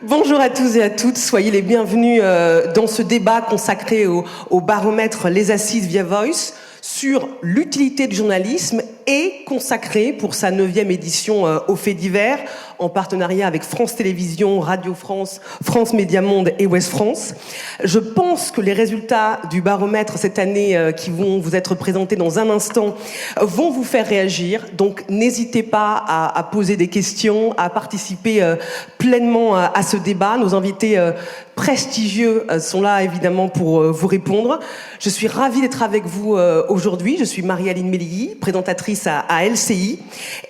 Bonjour à tous et à toutes, soyez les bienvenus dans ce débat consacré au baromètre Les Assises via Voice sur l'utilité du journalisme et consacré pour sa 9e édition aux faits divers en partenariat avec France Télévisions, Radio France, France Média Monde et Ouest France. Je pense que les résultats du baromètre cette année qui vont vous être présentés dans un instant vont vous faire réagir. Donc n'hésitez pas à poser des questions, à participer pleinement à ce débat. Nos invités prestigieux sont là évidemment pour vous répondre. Je suis ravie d'être avec vous aujourd'hui. Je suis Marie-Aline Mélihy, présentatrice à LCI,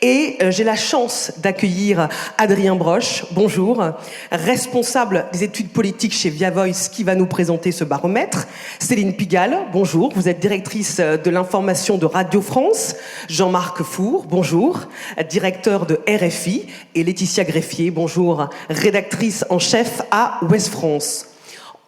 et j'ai la chance d'accueillir Adrien Broche, bonjour, responsable des études politiques chez Via Voice, qui va nous présenter ce baromètre. Céline Pigalle, bonjour, vous êtes directrice de l'information de Radio France. Jean-Marc Four, bonjour, directeur de RFI. Et Laetitia Greffier, bonjour, rédactrice en chef à Ouest France.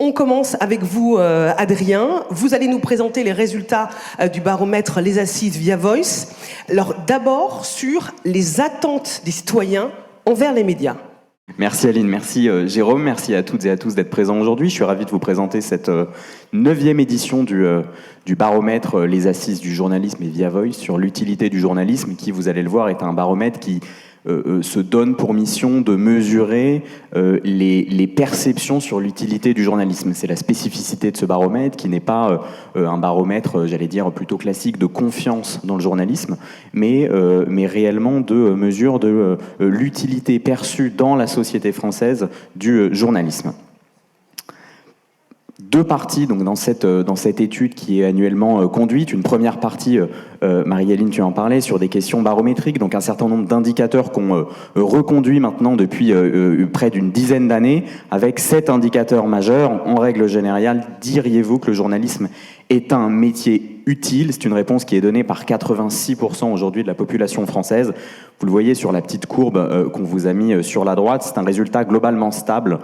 On commence avec vous, Adrien. Vous allez nous présenter les résultats du baromètre Les Assises via Voice. Alors d'abord sur les attentes des citoyens envers les médias. Merci Aline, merci Jérôme, merci à toutes et à tous d'être présents aujourd'hui. Je suis ravi de vous présenter cette 9e édition du baromètre Les Assises du journalisme et via Voice sur l'utilité du journalisme qui, vous allez le voir, est un baromètre qui se donne pour mission de mesurer les perceptions sur l'utilité du journalisme. C'est la spécificité de ce baromètre qui n'est pas un baromètre, j'allais dire, plutôt classique de confiance dans le journalisme, mais réellement de mesure de l'utilité perçue dans la société française du journalisme. Deux parties donc dans cette étude qui est annuellement conduite. Une première partie, Marie-Aline, tu en parlais, sur des questions barométriques, donc un certain nombre d'indicateurs qu'on reconduit maintenant depuis près d'une dizaine d'années, avec 7 indicateurs majeurs. En règle générale, diriez-vous que le journalisme est un métier utile? C'est une réponse qui est donnée par 86% aujourd'hui de la population française. Vous le voyez sur la petite courbe qu'on vous a mis sur la droite. C'est un résultat globalement stable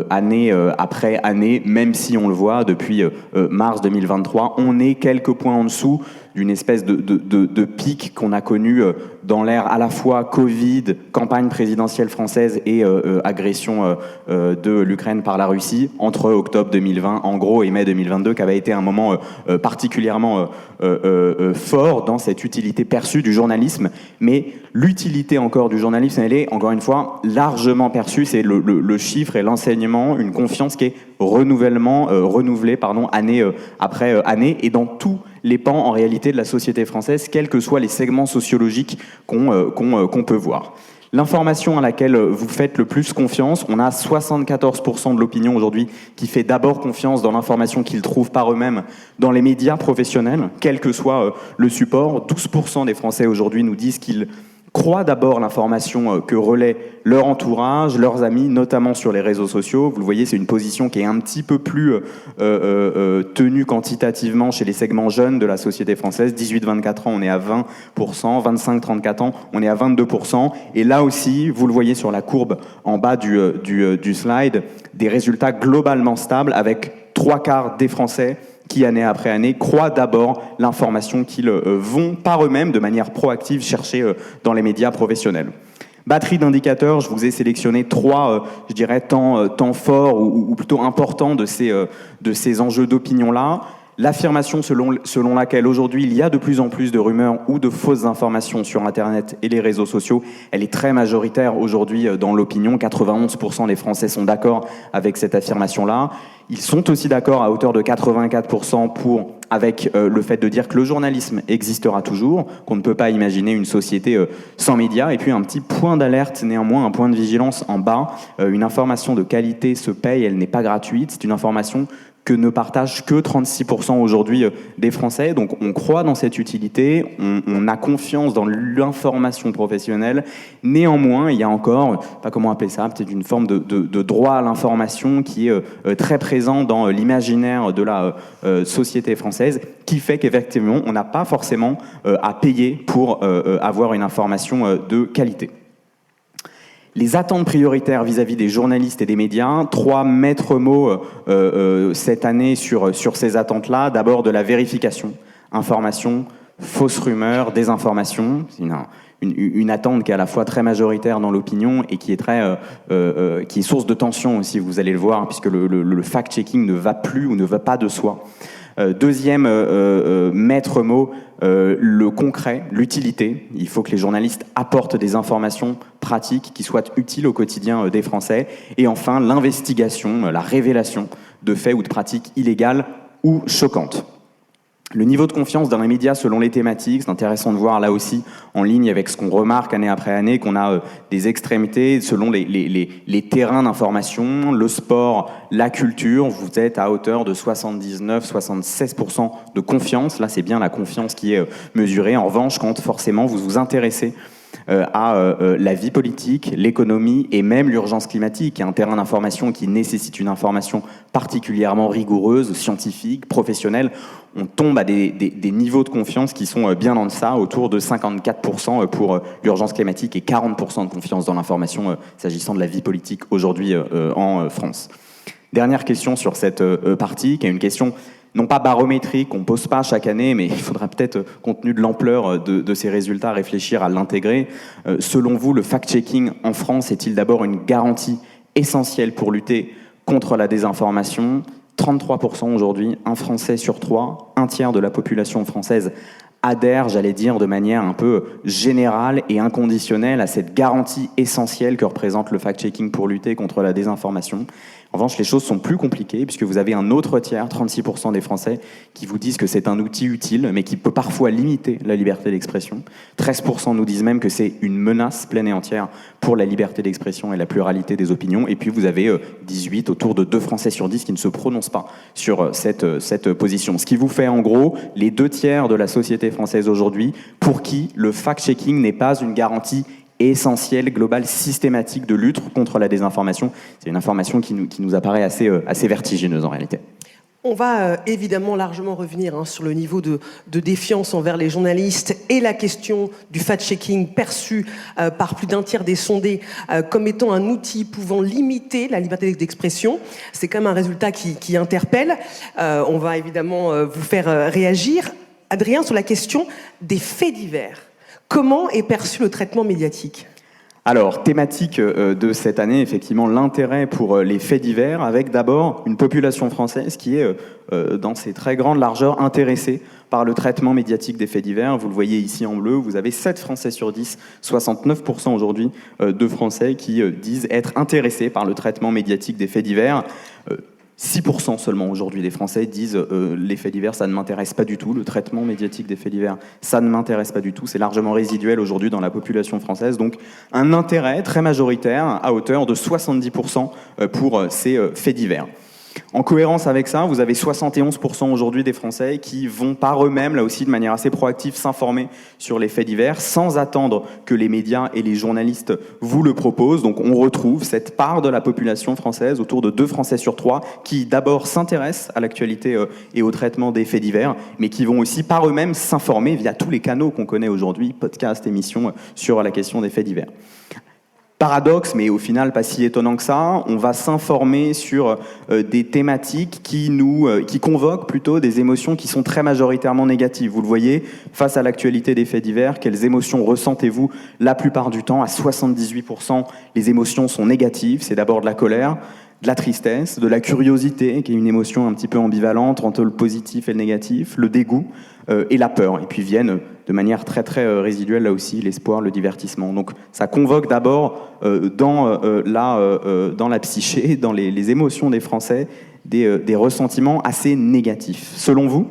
année après année, même si on le voit depuis mars 2023. On est quelques points en dessous d'une espèce de pic qu'on a connu dans l'ère à la fois Covid, campagne présidentielle française et agression de l'Ukraine par la Russie entre octobre 2020 en gros et mai 2022, qui avait été un moment particulièrement fort dans cette utilité perçue du journalisme. Mais l'utilité encore du journalisme, elle est encore une fois largement perçue. C'est le chiffre et l'enseignement, une confiance qui est renouvelée année après année et dans tous les pans en réalité de la société française, quels que soient les segments sociologiques qu'on peut voir. L'information à laquelle vous faites le plus confiance, on a 74% de l'opinion aujourd'hui qui fait d'abord confiance dans l'information qu'ils trouvent par eux-mêmes dans les médias professionnels, quel que soit le support. 12% des Français aujourd'hui nous disent qu'ils croient d'abord l'information que relaie leur entourage, leurs amis, notamment sur les réseaux sociaux. Vous le voyez, c'est une position qui est un petit peu plus tenue quantitativement chez les segments jeunes de la société française. 18-24 ans, on est à 20%, 25-34 ans, on est à 22%. Et là aussi, vous le voyez sur la courbe en bas du slide, des résultats globalement stables avec 3/4 des Français qui, année après année, croient d'abord l'information qu'ils vont par eux-mêmes, de manière proactive, chercher dans les médias professionnels. Batterie d'indicateurs, je vous ai sélectionné 3, je dirais, temps forts ou plutôt importants de ces enjeux d'opinion-là. L'affirmation selon laquelle aujourd'hui il y a de plus en plus de rumeurs ou de fausses informations sur Internet et les réseaux sociaux, elle est très majoritaire aujourd'hui dans l'opinion. 91% des Français sont d'accord avec cette affirmation-là. Ils sont aussi d'accord à hauteur de 84% avec le fait de dire que le journalisme existera toujours, qu'on ne peut pas imaginer une société sans médias. Et puis un petit point d'alerte, néanmoins, un point de vigilance en bas. Une information de qualité se paye, elle n'est pas gratuite. C'est une information que ne partagent que 36% aujourd'hui des Français. Donc on croit dans cette utilité, on a confiance dans l'information professionnelle. Néanmoins, il y a encore, pas comment appeler ça, peut-être une forme de droit à l'information qui est très présent dans l'imaginaire de la société française, qui fait qu'effectivement, on n'a pas forcément à payer pour avoir une information de qualité. Les attentes prioritaires vis-à-vis des journalistes et des médias, 3 maîtres mots cette année sur ces attentes-là. D'abord de la vérification, information, fausses rumeurs, désinformation. C'est une attente qui est à la fois très majoritaire dans l'opinion et qui est qui est source de tension aussi, vous allez le voir, puisque le fact-checking ne va plus ou ne va pas de soi. Deuxième maître mot, le concret, l'utilité. Il faut que les journalistes apportent des informations pratiques qui soient utiles au quotidien des Français. Et enfin, l'investigation, la révélation de faits ou de pratiques illégales ou choquantes. Le niveau de confiance dans les médias selon les thématiques, c'est intéressant de voir là aussi, en ligne avec ce qu'on remarque année après année, qu'on a des extrémités selon les terrains d'information, le sport, la culture. Vous êtes à hauteur de 79-76% de confiance. Là, c'est bien la confiance qui est mesurée. En revanche, quand forcément vous vous intéressez à la vie politique, l'économie et même l'urgence climatique, qui est un terrain d'information qui nécessite une information particulièrement rigoureuse, scientifique, professionnelle, on tombe à des niveaux de confiance qui sont bien en deçà, autour de 54% pour l'urgence climatique et 40% de confiance dans l'information s'agissant de la vie politique aujourd'hui en France. Dernière question sur cette partie, qui est une question non pas barométrique, qu'on ne pose pas chaque année, mais il faudra peut-être, compte tenu de l'ampleur de ces résultats, réfléchir à l'intégrer. Selon vous, le fact-checking en France est-il d'abord une garantie essentielle pour lutter contre la désinformation ? 33% aujourd'hui, un Français sur 3, un tiers de la population française adhère, j'allais dire, de manière un peu générale et inconditionnelle à cette garantie essentielle que représente le fact-checking pour lutter contre la désinformation. En revanche, les choses sont plus compliquées puisque vous avez un autre tiers, 36% des Français, qui vous disent que c'est un outil utile, mais qui peut parfois limiter la liberté d'expression. 13% nous disent même que c'est une menace pleine et entière pour la liberté d'expression et la pluralité des opinions. Et puis vous avez 18, autour de 2 Français sur 10 qui ne se prononcent pas sur cette position. Ce qui vous fait en gros les 2 tiers de la société française aujourd'hui pour qui le fact-checking n'est pas une garantie essentielle, globale, systématique de lutte contre la désinformation. C'est une information qui nous apparaît assez vertigineuse en réalité. On va évidemment largement revenir sur le niveau de défiance envers les journalistes et la question du fact-checking perçu par plus d'un tiers des sondés comme étant un outil pouvant limiter la liberté d'expression. C'est quand même un résultat qui interpelle. On va évidemment vous faire réagir. Adrien, sur la question des faits divers. Comment est perçu le traitement médiatique ? Alors, thématique de cette année, effectivement, l'intérêt pour les faits divers, avec d'abord une population française qui est, dans ses très grandes largeurs, intéressée par le traitement médiatique des faits divers. Vous le voyez ici en bleu, vous avez 7 Français sur 10, 69% aujourd'hui de Français qui disent être intéressés par le traitement médiatique des faits divers. 6% seulement aujourd'hui des Français disent les faits divers, ça ne m'intéresse pas du tout. Le traitement médiatique des faits divers, ça ne m'intéresse pas du tout. C'est largement résiduel aujourd'hui dans la population française. Donc un intérêt très majoritaire à hauteur de 70% pour ces faits divers. En cohérence avec ça, vous avez 71% aujourd'hui des Français qui vont par eux-mêmes, là aussi de manière assez proactive, s'informer sur les faits divers sans attendre que les médias et les journalistes vous le proposent. Donc on retrouve cette part de la population française, autour de 2 Français sur 3, qui d'abord s'intéressent à l'actualité et au traitement des faits divers, mais qui vont aussi par eux-mêmes s'informer via tous les canaux qu'on connaît aujourd'hui, podcasts, émissions, sur la question des faits divers. Paradoxe, mais au final pas si étonnant que ça, on va s'informer sur des thématiques qui convoquent plutôt des émotions qui sont très majoritairement négatives. Vous le voyez, face à l'actualité des faits divers, quelles émotions ressentez-vous la plupart du temps ? À 78%, les émotions sont négatives. C'est d'abord de la colère, de la tristesse, de la curiosité, qui est une émotion un petit peu ambivalente entre le positif et le négatif, le dégoût et la peur. Et puis viennent de manière très très résiduelle là aussi l'espoir, le divertissement. Donc ça convoque d'abord dans la psyché, dans les émotions des Français, des ressentiments assez négatifs. Selon vous,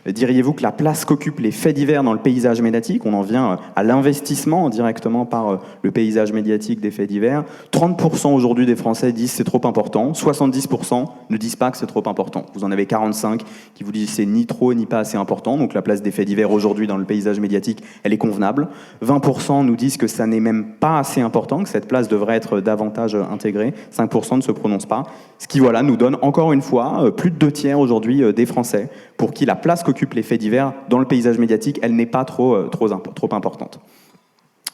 diriez-vous que la place qu'occupent les faits divers dans le paysage médiatique, on en vient à l'investissement directement par le paysage médiatique des faits divers, 30% aujourd'hui des Français disent c'est trop important, 70% ne disent pas que c'est trop important. Vous en avez 45 qui vous disent c'est ni trop ni pas assez important, donc la place des faits divers aujourd'hui dans le paysage médiatique, elle est convenable. 20% nous disent que ça n'est même pas assez important, que cette place devrait être davantage intégrée, 5% ne se prononcent pas, ce qui voilà, nous donne encore une fois plus de 2 tiers aujourd'hui des Français pour qui la place qu'occupent les faits divers dans le paysage médiatique, elle n'est pas trop importante.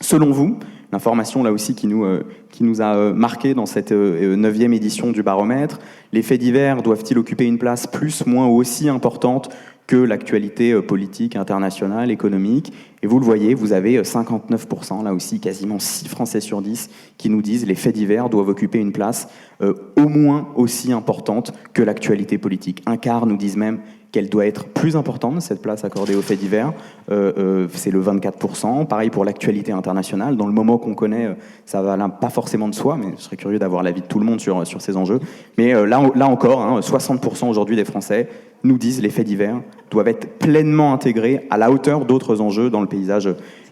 Selon vous, l'information là aussi qui nous a marqué dans cette 9e édition du baromètre, les faits divers doivent-ils occuper une place plus, moins ou aussi importante que l'actualité politique, internationale, économique ? Et vous le voyez, vous avez 59%, là aussi quasiment 6 Français sur 10, qui nous disent les faits divers doivent occuper une place au moins aussi importante que l'actualité politique. Un quart nous disent même qu'elle doit être plus importante, cette place accordée aux faits divers. C'est le 24%. Pareil pour l'actualité internationale. Dans le moment qu'on connaît, ça va là, pas forcément de soi, mais je serais curieux d'avoir l'avis de tout le monde sur ces enjeux. Mais là encore, 60% aujourd'hui des Français nous disent les faits divers doivent être pleinement intégrés à la hauteur d'autres enjeux dans le paysage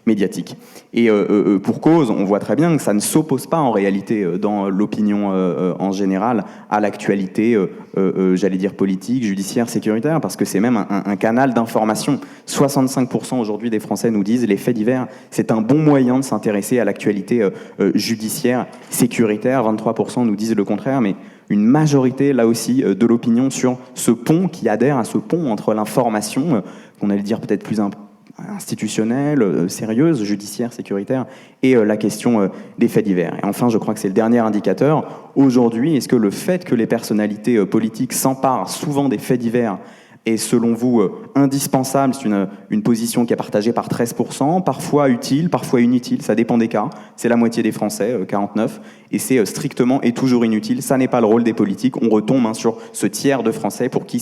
médiatique. Et pour cause, on voit très bien que ça ne s'oppose pas en réalité dans l'opinion en général à l'actualité, j'allais dire politique, judiciaire, sécuritaire, parce que c'est même un canal d'information. 65% aujourd'hui des Français nous disent les faits divers, c'est un bon moyen de s'intéresser à l'actualité judiciaire, sécuritaire. 23% nous disent le contraire, mais une majorité, là aussi, de l'opinion sur ce pont, qui adhère à ce pont entre l'information, qu'on allait dire peut-être plus institutionnelle, sérieuse, judiciaire, sécuritaire, et la question des faits divers. Et enfin, je crois que c'est le dernier indicateur. Aujourd'hui, est-ce que le fait que les personnalités politiques s'emparent souvent des faits divers est, selon vous, indispensable? C'est une position qui est partagée par 13%, parfois utile, parfois inutile, ça dépend des cas. C'est la moitié des Français, 49%, et c'est strictement et toujours inutile. Ça n'est pas le rôle des politiques. On retombe sur ce tiers de Français pour qui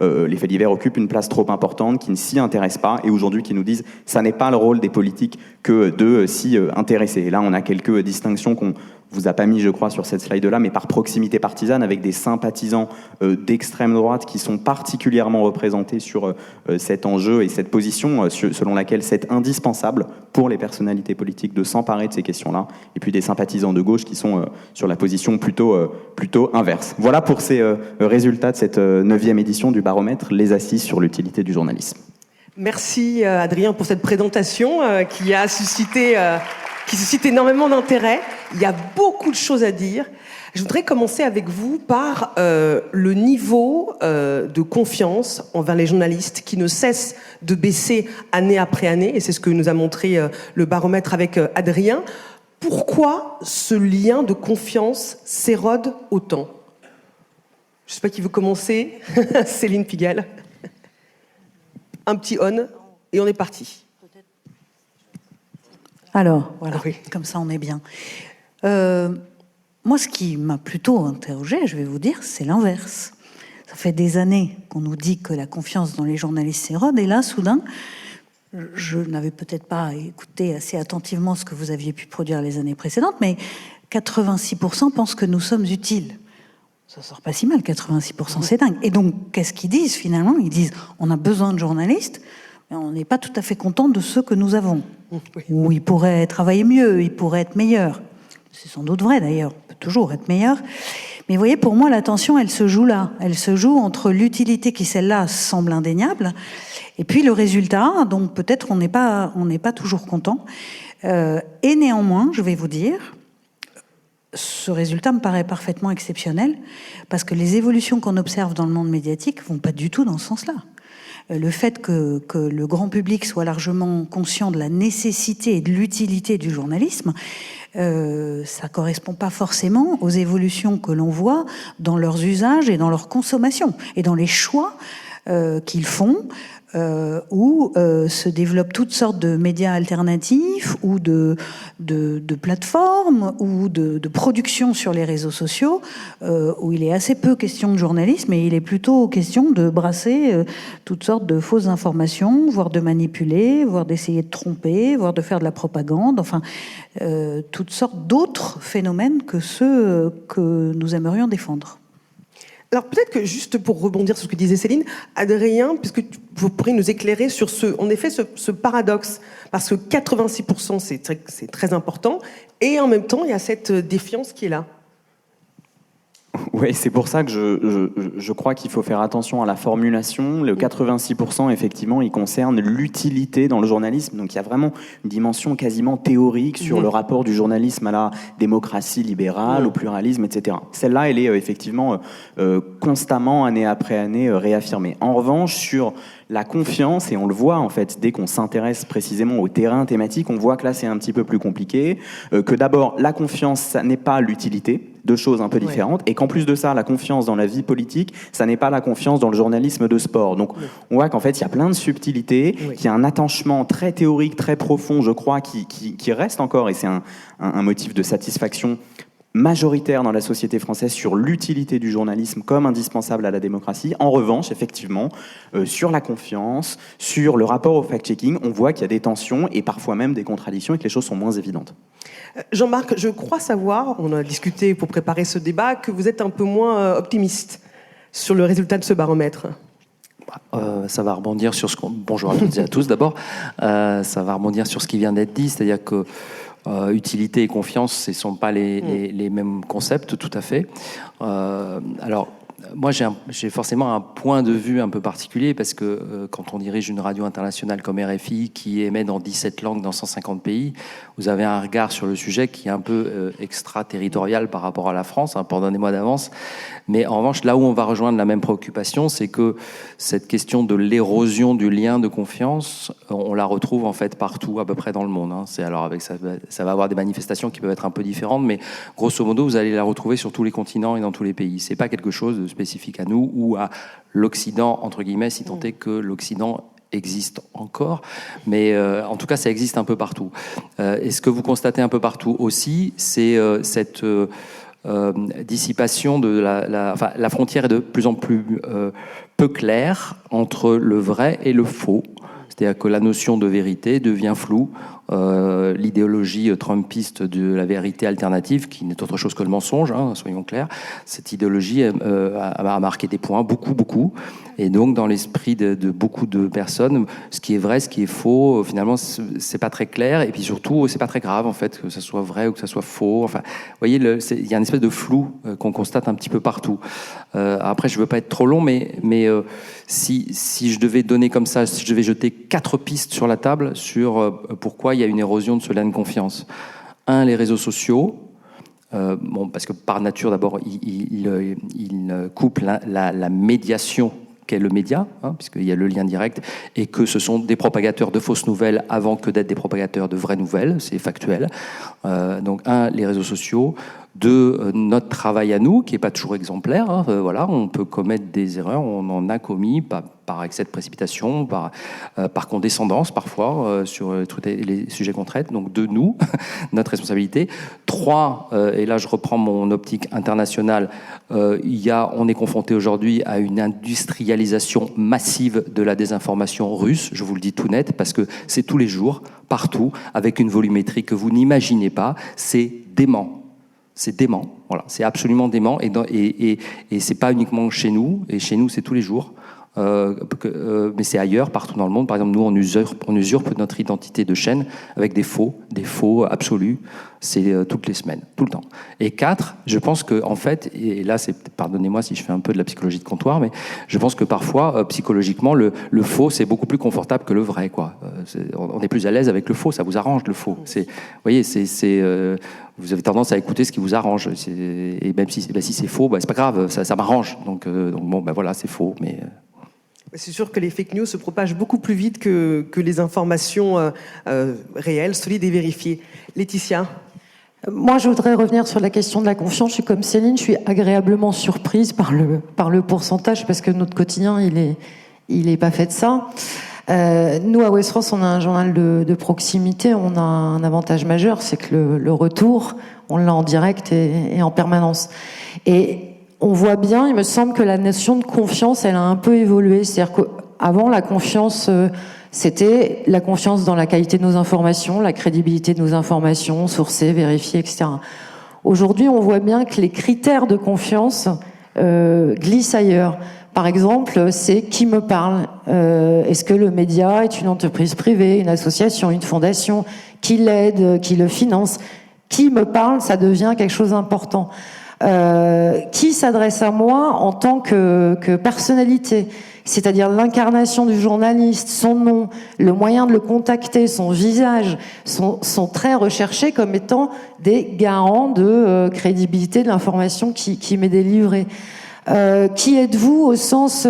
les faits divers occupent une place trop importante, qui ne s'y intéressent pas, et aujourd'hui qui nous disent ça n'est pas le rôle des politiques que de s'y intéresser. Et là, on a quelques distinctions qu'on vous a pas mis, je crois, sur cette slide-là, mais par proximité partisane, avec des sympathisants d'extrême droite qui sont particulièrement représentés sur cet enjeu et cette position selon laquelle c'est indispensable pour les personnalités politiques de s'emparer de ces questions-là, et puis des sympathisants de gauche qui sont sur la position plutôt inverse. Voilà pour ces résultats de cette 9e édition du baromètre, les assises sur l'utilité du journalisme. Merci Adrien pour cette présentation qui suscite énormément d'intérêt. Il y a beaucoup de choses à dire. Je voudrais commencer avec vous par le niveau de confiance envers les journalistes qui ne cesse de baisser année après année, et c'est ce que nous a montré le baromètre avec Adrien. Pourquoi ce lien de confiance s'érode autant? Je ne sais pas qui veut commencer. Céline Pigalle. Un petit on, et on est parti. Alors, voilà, oui. Comme ça on est bien. Moi, ce qui m'a plutôt interrogée, je vais vous dire, c'est l'inverse. Ça fait des années qu'on nous dit que la confiance dans les journalistes s'érode, et là, soudain, je n'avais peut-être pas écouté assez attentivement ce que vous aviez pu produire les années précédentes, mais 86% pensent que nous sommes utiles. Ça sort pas si mal, 86%, c'est dingue. Et donc, qu'est-ce qu'ils disent finalement? Ils disent, on a besoin de journalistes, mais on n'est pas tout à fait content de ceux que nous avons. Oui. Ou ils pourraient travailler mieux, ils pourraient être meilleurs. C'est sans doute vrai d'ailleurs, on peut toujours être meilleur. Mais vous voyez, pour moi, la tension, elle se joue là. Elle se joue entre l'utilité qui, celle-là, semble indéniable, et puis le résultat, donc peut-être on n'est pas toujours content. Et néanmoins, je vais vous dire, ce résultat me paraît parfaitement exceptionnel, parce que les évolutions qu'on observe dans le monde médiatique vont pas du tout dans ce sens-là. Le fait que le grand public soit largement conscient de la nécessité et de l'utilité du journalisme, ça correspond pas forcément aux évolutions que l'on voit dans leurs usages et dans leur consommation, et dans les choix qu'ils font, où se développent toutes sortes de médias alternatifs ou de plateformes ou de productions sur les réseaux sociaux, où il est assez peu question de journalisme, et il est plutôt question de brasser toutes sortes de fausses informations, voire de manipuler, voire d'essayer de tromper, voire de faire de la propagande, enfin toutes sortes d'autres phénomènes que ceux que nous aimerions défendre. Alors peut-être que juste pour rebondir sur ce que disait Céline, Adrien, puisque vous pourriez nous éclairer sur ce paradoxe, parce que 86% c'est très important, et en même temps il y a cette défiance qui est là. Oui, c'est pour ça que je crois qu'il faut faire attention à la formulation. Le 86%, effectivement, il concerne l'utilité dans le journalisme. Donc il y a vraiment une dimension quasiment théorique sur le rapport du journalisme à la démocratie libérale, au pluralisme, etc. Celle-là, elle est effectivement constamment, année après année, réaffirmée. En revanche, sur la confiance, et on le voit en fait, dès qu'on s'intéresse précisément au terrain thématique, on voit que là c'est un petit peu plus compliqué, que d'abord la confiance, ça n'est pas l'utilité, deux choses un peu différentes, et qu'en plus de ça, la confiance dans la vie politique, ça n'est pas la confiance dans le journalisme de sport. Donc on voit qu'en fait il y a plein de subtilités, qu'il y a un attachement très théorique, très profond, je crois, qui reste encore, et c'est un motif de satisfaction majoritaire dans la société française sur l'utilité du journalisme comme indispensable à la démocratie. En revanche, effectivement, sur la confiance, sur le rapport au fact-checking, on voit qu'il y a des tensions et parfois même des contradictions et que les choses sont moins évidentes. Jean-Marc, je crois savoir, on a discuté pour préparer ce débat, que vous êtes un peu moins optimiste sur le résultat de ce baromètre. Ça va rebondir sur ce qu'on... Bonjour à toutes et à tous d'abord. Ça va rebondir sur ce qui vient d'être dit, c'est-à-dire que utilité et confiance, ce ne sont pas les mêmes concepts, tout à fait. Alors, moi, j'ai forcément un point de vue un peu particulier parce que quand on dirige une radio internationale comme RFI qui émet dans 17 langues dans 150 pays, vous avez un regard sur le sujet qui est un peu extraterritorial par rapport à la France, hein, pardonnez-moi d'avance. Mais en revanche, là où on va rejoindre la même préoccupation, c'est que cette question de l'érosion du lien de confiance, on la retrouve en fait partout, à peu près dans le monde. Hein. Alors avec ça va avoir des manifestations qui peuvent être un peu différentes, mais grosso modo, vous allez la retrouver sur tous les continents et dans tous les pays. C'est pas quelque chose de spécifique à nous ou à l'Occident, entre guillemets, si tant est que l'Occident existe encore, mais en tout cas, ça existe un peu partout. Et ce que vous constatez un peu partout aussi, c'est cette dissipation de la frontière est de plus en plus peu claire entre le vrai et le faux. C'est-à-dire que la notion de vérité devient floue. L'idéologie trumpiste de la vérité alternative, qui n'est autre chose que le mensonge, hein, soyons clairs, cette idéologie a marqué des points, beaucoup. Et donc, dans l'esprit de beaucoup de personnes, ce qui est vrai, ce qui est faux, finalement, c'est pas très clair. Et puis surtout, c'est pas très grave, en fait, que ça soit vrai ou que ça soit faux. Enfin, vous voyez, il y a une espèce de flou qu'on constate un petit peu partout. Après, je veux pas être trop long, mais si je devais donner comme ça, si je devais jeter 4 pistes sur la table sur pourquoi il y a une érosion de ce lien de confiance. 1, les réseaux sociaux. Parce que par nature, d'abord, il coupe la médiation qu'est le média, hein, puisqu'il y a le lien direct, et que ce sont des propagateurs de fausses nouvelles avant que d'être des propagateurs de vraies nouvelles, c'est factuel. Donc 1, les réseaux sociaux. 2, notre travail à nous, qui n'est pas toujours exemplaire. Hein, voilà, on peut commettre des erreurs, on en a commis par excès de précipitation, par condescendance parfois sur les sujets qu'on traite. Donc de nous, notre responsabilité. 3, et là je reprends mon optique internationale, on est confronté aujourd'hui à une industrialisation massive de la désinformation russe, je vous le dis tout net, parce que c'est tous les jours, partout, avec une volumétrie que vous n'imaginez pas, c'est dément. C'est dément, voilà, c'est absolument dément, et c'est pas uniquement chez nous, et chez nous c'est tous les jours, mais c'est ailleurs, partout dans le monde. Par exemple, nous on usurpe notre identité de chaîne avec des faux absolus, c'est toutes les semaines, tout le temps. Et 4, je pense que en fait, et là pardonnez-moi si je fais un peu de la psychologie de comptoir, mais je pense que parfois psychologiquement le faux c'est beaucoup plus confortable que le vrai, quoi. On est plus à l'aise avec le faux, ça vous arrange le faux. Vous voyez, vous avez tendance à écouter ce qui vous arrange, et même si c'est faux, c'est pas grave, ça m'arrange. Donc bon, voilà, c'est faux, mais c'est sûr que les fake news se propagent beaucoup plus vite que les informations réelles, solides et vérifiées. Laetitia ? Moi, je voudrais revenir sur la question de la confiance. Je suis comme Céline, je suis agréablement surprise par le pourcentage, parce que notre quotidien, il est pas fait de ça. Nous, à Ouest France, on a un journal de proximité. On a un avantage majeur, c'est que le retour, on l'a en direct et en permanence. Et on voit bien, il me semble que la notion de confiance, elle a un peu évolué. C'est-à-dire qu'avant, la confiance, c'était la confiance dans la qualité de nos informations, la crédibilité de nos informations, sourcées, vérifiées, etc. Aujourd'hui, on voit bien que les critères de confiance glissent ailleurs. Par exemple, c'est qui me parle. Est-ce que le média est une entreprise privée, une association, une fondation, qui l'aide, qui le finance? Qui me parle, ça devient quelque chose d'important. Qui s'adresse à moi en tant que personnalité, c'est-à-dire l'incarnation du journaliste, son nom, le moyen de le contacter, son visage, sont très recherchés comme étant des garants de crédibilité de l'information qui m'est délivrée. Qui êtes-vous au sens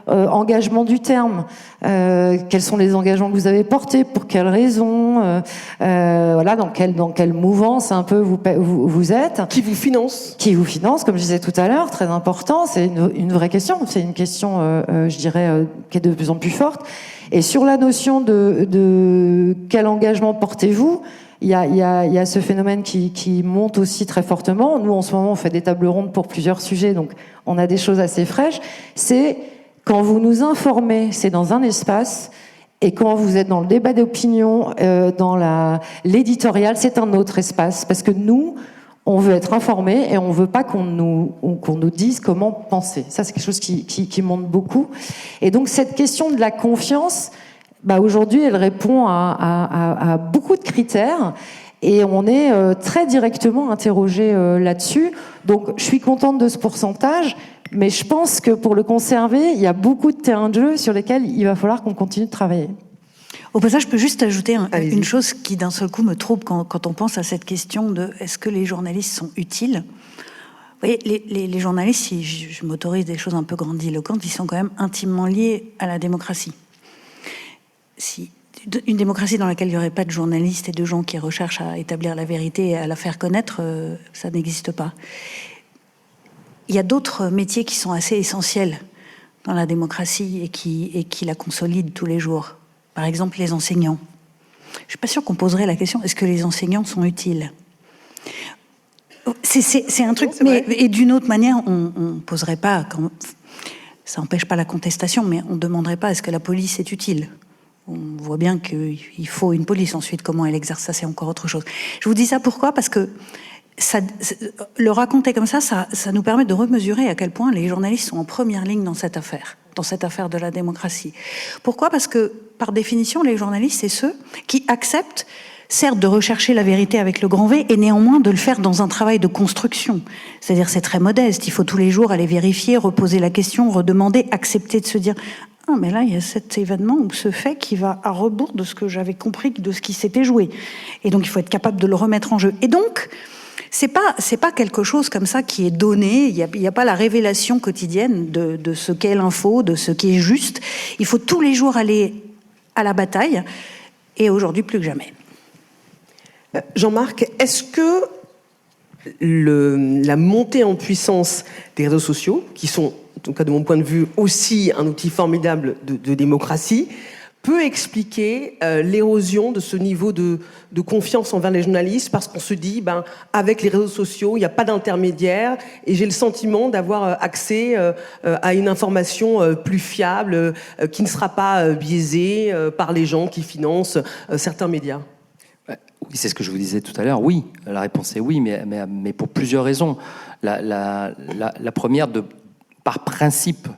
engagement du terme? Quels sont les engagements que vous avez portés? Pour quelles raisons? Voilà, dans quelle mouvance un peu vous êtes? Qui vous finance? Qui vous finance, comme je disais tout à l'heure, très important. C'est une vraie question. C'est une question, je dirais, qui est de plus en plus forte. Et sur la notion de quel engagement portez-vous, il y a ce phénomène qui monte aussi très fortement. Nous, en ce moment, on fait des tables rondes pour plusieurs sujets, donc on a des choses assez fraîches. C'est quand vous nous informez, c'est dans un espace, et quand vous êtes dans le débat d'opinion, dans l'éditorial, c'est un autre espace. Parce que nous, on veut être informés et on veut pas qu'on nous dise comment penser. Ça, c'est quelque chose qui monte beaucoup. Et donc, cette question de la confiance, aujourd'hui, elle répond à beaucoup de critères et on est très directement interrogé là-dessus. Donc, je suis contente de ce pourcentage, mais je pense que pour le conserver, il y a beaucoup de terrains de jeu sur lesquels il va falloir qu'on continue de travailler. Au passage, je peux juste ajouter une chose qui d'un seul coup me trouble quand on pense à cette question de est-ce que les journalistes sont utiles? Vous voyez, les journalistes, si je m'autorise des choses un peu grandiloquentes, ils sont quand même intimement liés à la démocratie. Si une démocratie dans laquelle il n'y aurait pas de journalistes et de gens qui recherchent à établir la vérité et à la faire connaître, ça n'existe pas. Il y a d'autres métiers qui sont assez essentiels dans la démocratie et qui la consolident tous les jours. Par exemple, les enseignants. Je ne suis pas sûre qu'on poserait la question, est-ce que les enseignants sont utiles? C'est un truc, mais et d'une autre manière, on ne poserait pas, ça n'empêche pas la contestation, mais on ne demanderait pas est-ce que la police est utile? On voit bien qu'il faut une police. Ensuite, comment elle exerce, ça, c'est encore autre chose. Je vous dis ça pourquoi? Parce que le raconter comme ça nous permet de remesurer à quel point les journalistes sont en première ligne dans cette affaire de la démocratie. Pourquoi? Parce que, par définition, les journalistes, c'est ceux qui acceptent, certes, de rechercher la vérité avec le grand V, et néanmoins de le faire dans un travail de construction. C'est-à-dire, c'est très modeste. Il faut tous les jours aller vérifier, reposer la question, redemander, accepter de se dire « Ah, mais là, il y a cet événement ou ce fait qui va à rebours de ce que j'avais compris, de ce qui s'était joué. » Et donc, il faut être capable de le remettre en jeu. Et donc, c'est pas quelque chose comme ça qui est donné. Il y a pas la révélation quotidienne de ce qu'est l'info, de ce qui est juste. Il faut tous les jours aller à la bataille, et aujourd'hui plus que jamais. Jean-Marc, est-ce que la montée en puissance des réseaux sociaux, qui sont, en tout cas de mon point de vue, aussi un outil formidable de démocratie, peut expliquer l'érosion de ce niveau de confiance envers les journalistes, parce qu'on se dit, avec les réseaux sociaux, il n'y a pas d'intermédiaire, et j'ai le sentiment d'avoir accès à une information plus fiable, qui ne sera pas biaisée par les gens qui financent certains médias. Oui, c'est ce que je vous disais tout à l'heure. Oui, la réponse est oui, mais pour plusieurs raisons. La première, par principe,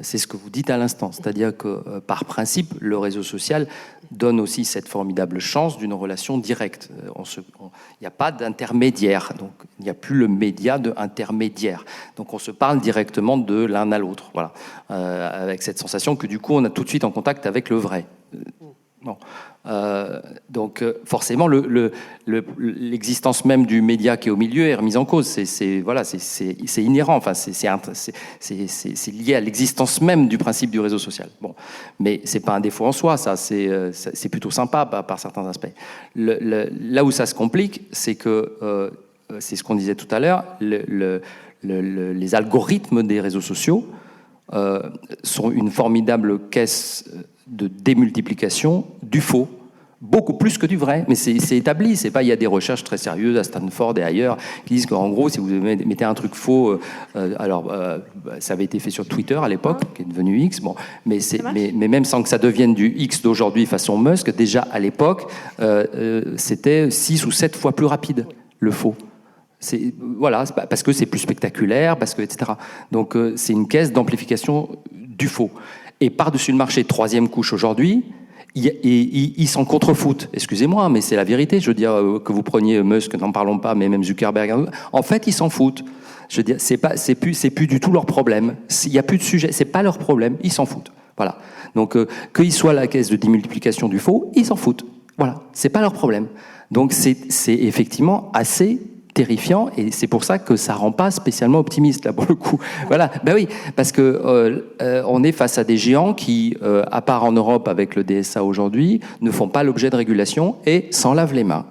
c'est ce que vous dites à l'instant, c'est-à-dire que par principe, le réseau social donne aussi cette formidable chance d'une relation directe. Il n'y a pas d'intermédiaire, donc il n'y a plus le média de intermédiaire. Donc on se parle directement de l'un à l'autre, voilà, avec cette sensation que du coup on a tout de suite en contact avec le vrai. Bon. Donc forcément l'existence même du média qui est au milieu est remise en cause. C'est inhérent. Enfin, c'est lié à l'existence même du principe du réseau social. Bon, mais c'est pas un défaut en soi. Ça, c'est plutôt sympa par certains aspects. Là où ça se complique, c'est que c'est ce qu'on disait tout à l'heure. Les algorithmes des réseaux sociaux sont une formidable caisse de démultiplication du faux, beaucoup plus que du vrai, mais c'est établi. C'est pas, il y a des recherches très sérieuses à Stanford et ailleurs qui disent qu'en gros, si vous mettez un truc faux, ça avait été fait sur Twitter à l'époque, qui est devenu X, bon, mais même sans que ça devienne du X d'aujourd'hui façon Musk, déjà à l'époque, c'était 6 ou 7 fois plus rapide le faux. Voilà, parce que c'est plus spectaculaire, parce que etc. Donc c'est une caisse d'amplification du faux. Et par-dessus le marché, troisième couche aujourd'hui, ils s'en contrefoutent. Excusez-moi, mais c'est la vérité. Je veux dire, que vous preniez Musk, n'en parlons pas, mais même Zuckerberg, en fait, ils s'en foutent. Je veux dire, c'est plus du tout leur problème. Il n'y a plus de sujet, c'est pas leur problème, ils s'en foutent. Voilà. Donc, qu'ils soient la caisse de démultiplication du faux, ils s'en foutent. Voilà, c'est pas leur problème. Donc, c'est effectivement assez terrifiant, et c'est pour ça que ça rend pas spécialement optimiste là pour le coup. Voilà, ben oui, parce que on est face à des géants qui, à part en Europe avec le DSA aujourd'hui, ne font pas l'objet de régulation et s'en lavent les mains.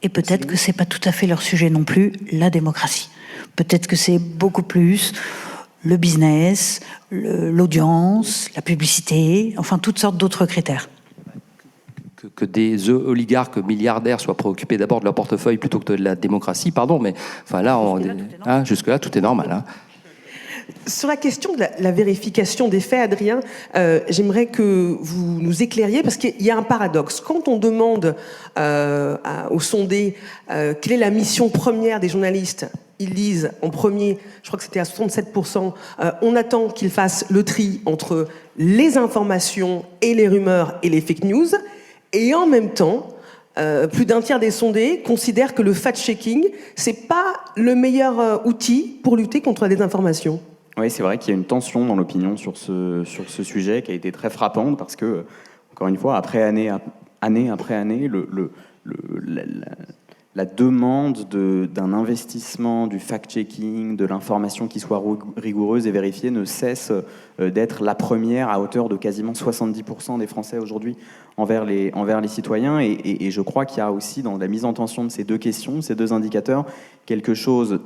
Et peut-être que c'est pas tout à fait leur sujet non plus, la démocratie. Peut-être que c'est beaucoup plus le business, l'audience, la publicité, enfin toutes sortes d'autres critères. Que des oligarques milliardaires soient préoccupés d'abord de leur portefeuille plutôt que de la démocratie, pardon, mais enfin là, jusque-là, tout est normal. Hein. Sur la question de la vérification des faits, Adrien, j'aimerais que vous nous éclairiez, parce qu'il y a un paradoxe. Quand on demande aux sondés quelle est la mission première des journalistes, ils disent en premier, je crois que c'était à 67%, on attend qu'ils fassent le tri entre les informations et les rumeurs et les fake news, et en même temps, plus d'un tiers des sondés considèrent que le fact-checking, c'est pas le meilleur outil pour lutter contre la désinformation. Oui, c'est vrai qu'il y a une tension dans l'opinion sur ce sujet qui a été très frappante parce que, encore une fois, année après année, la demande d'un investissement, du fact-checking, de l'information qui soit rigoureuse et vérifiée ne cesse d'être la première à hauteur de quasiment 70% des Français aujourd'hui envers les citoyens. Et je crois qu'il y a aussi dans la mise en tension de ces deux questions, ces deux indicateurs, quelque chose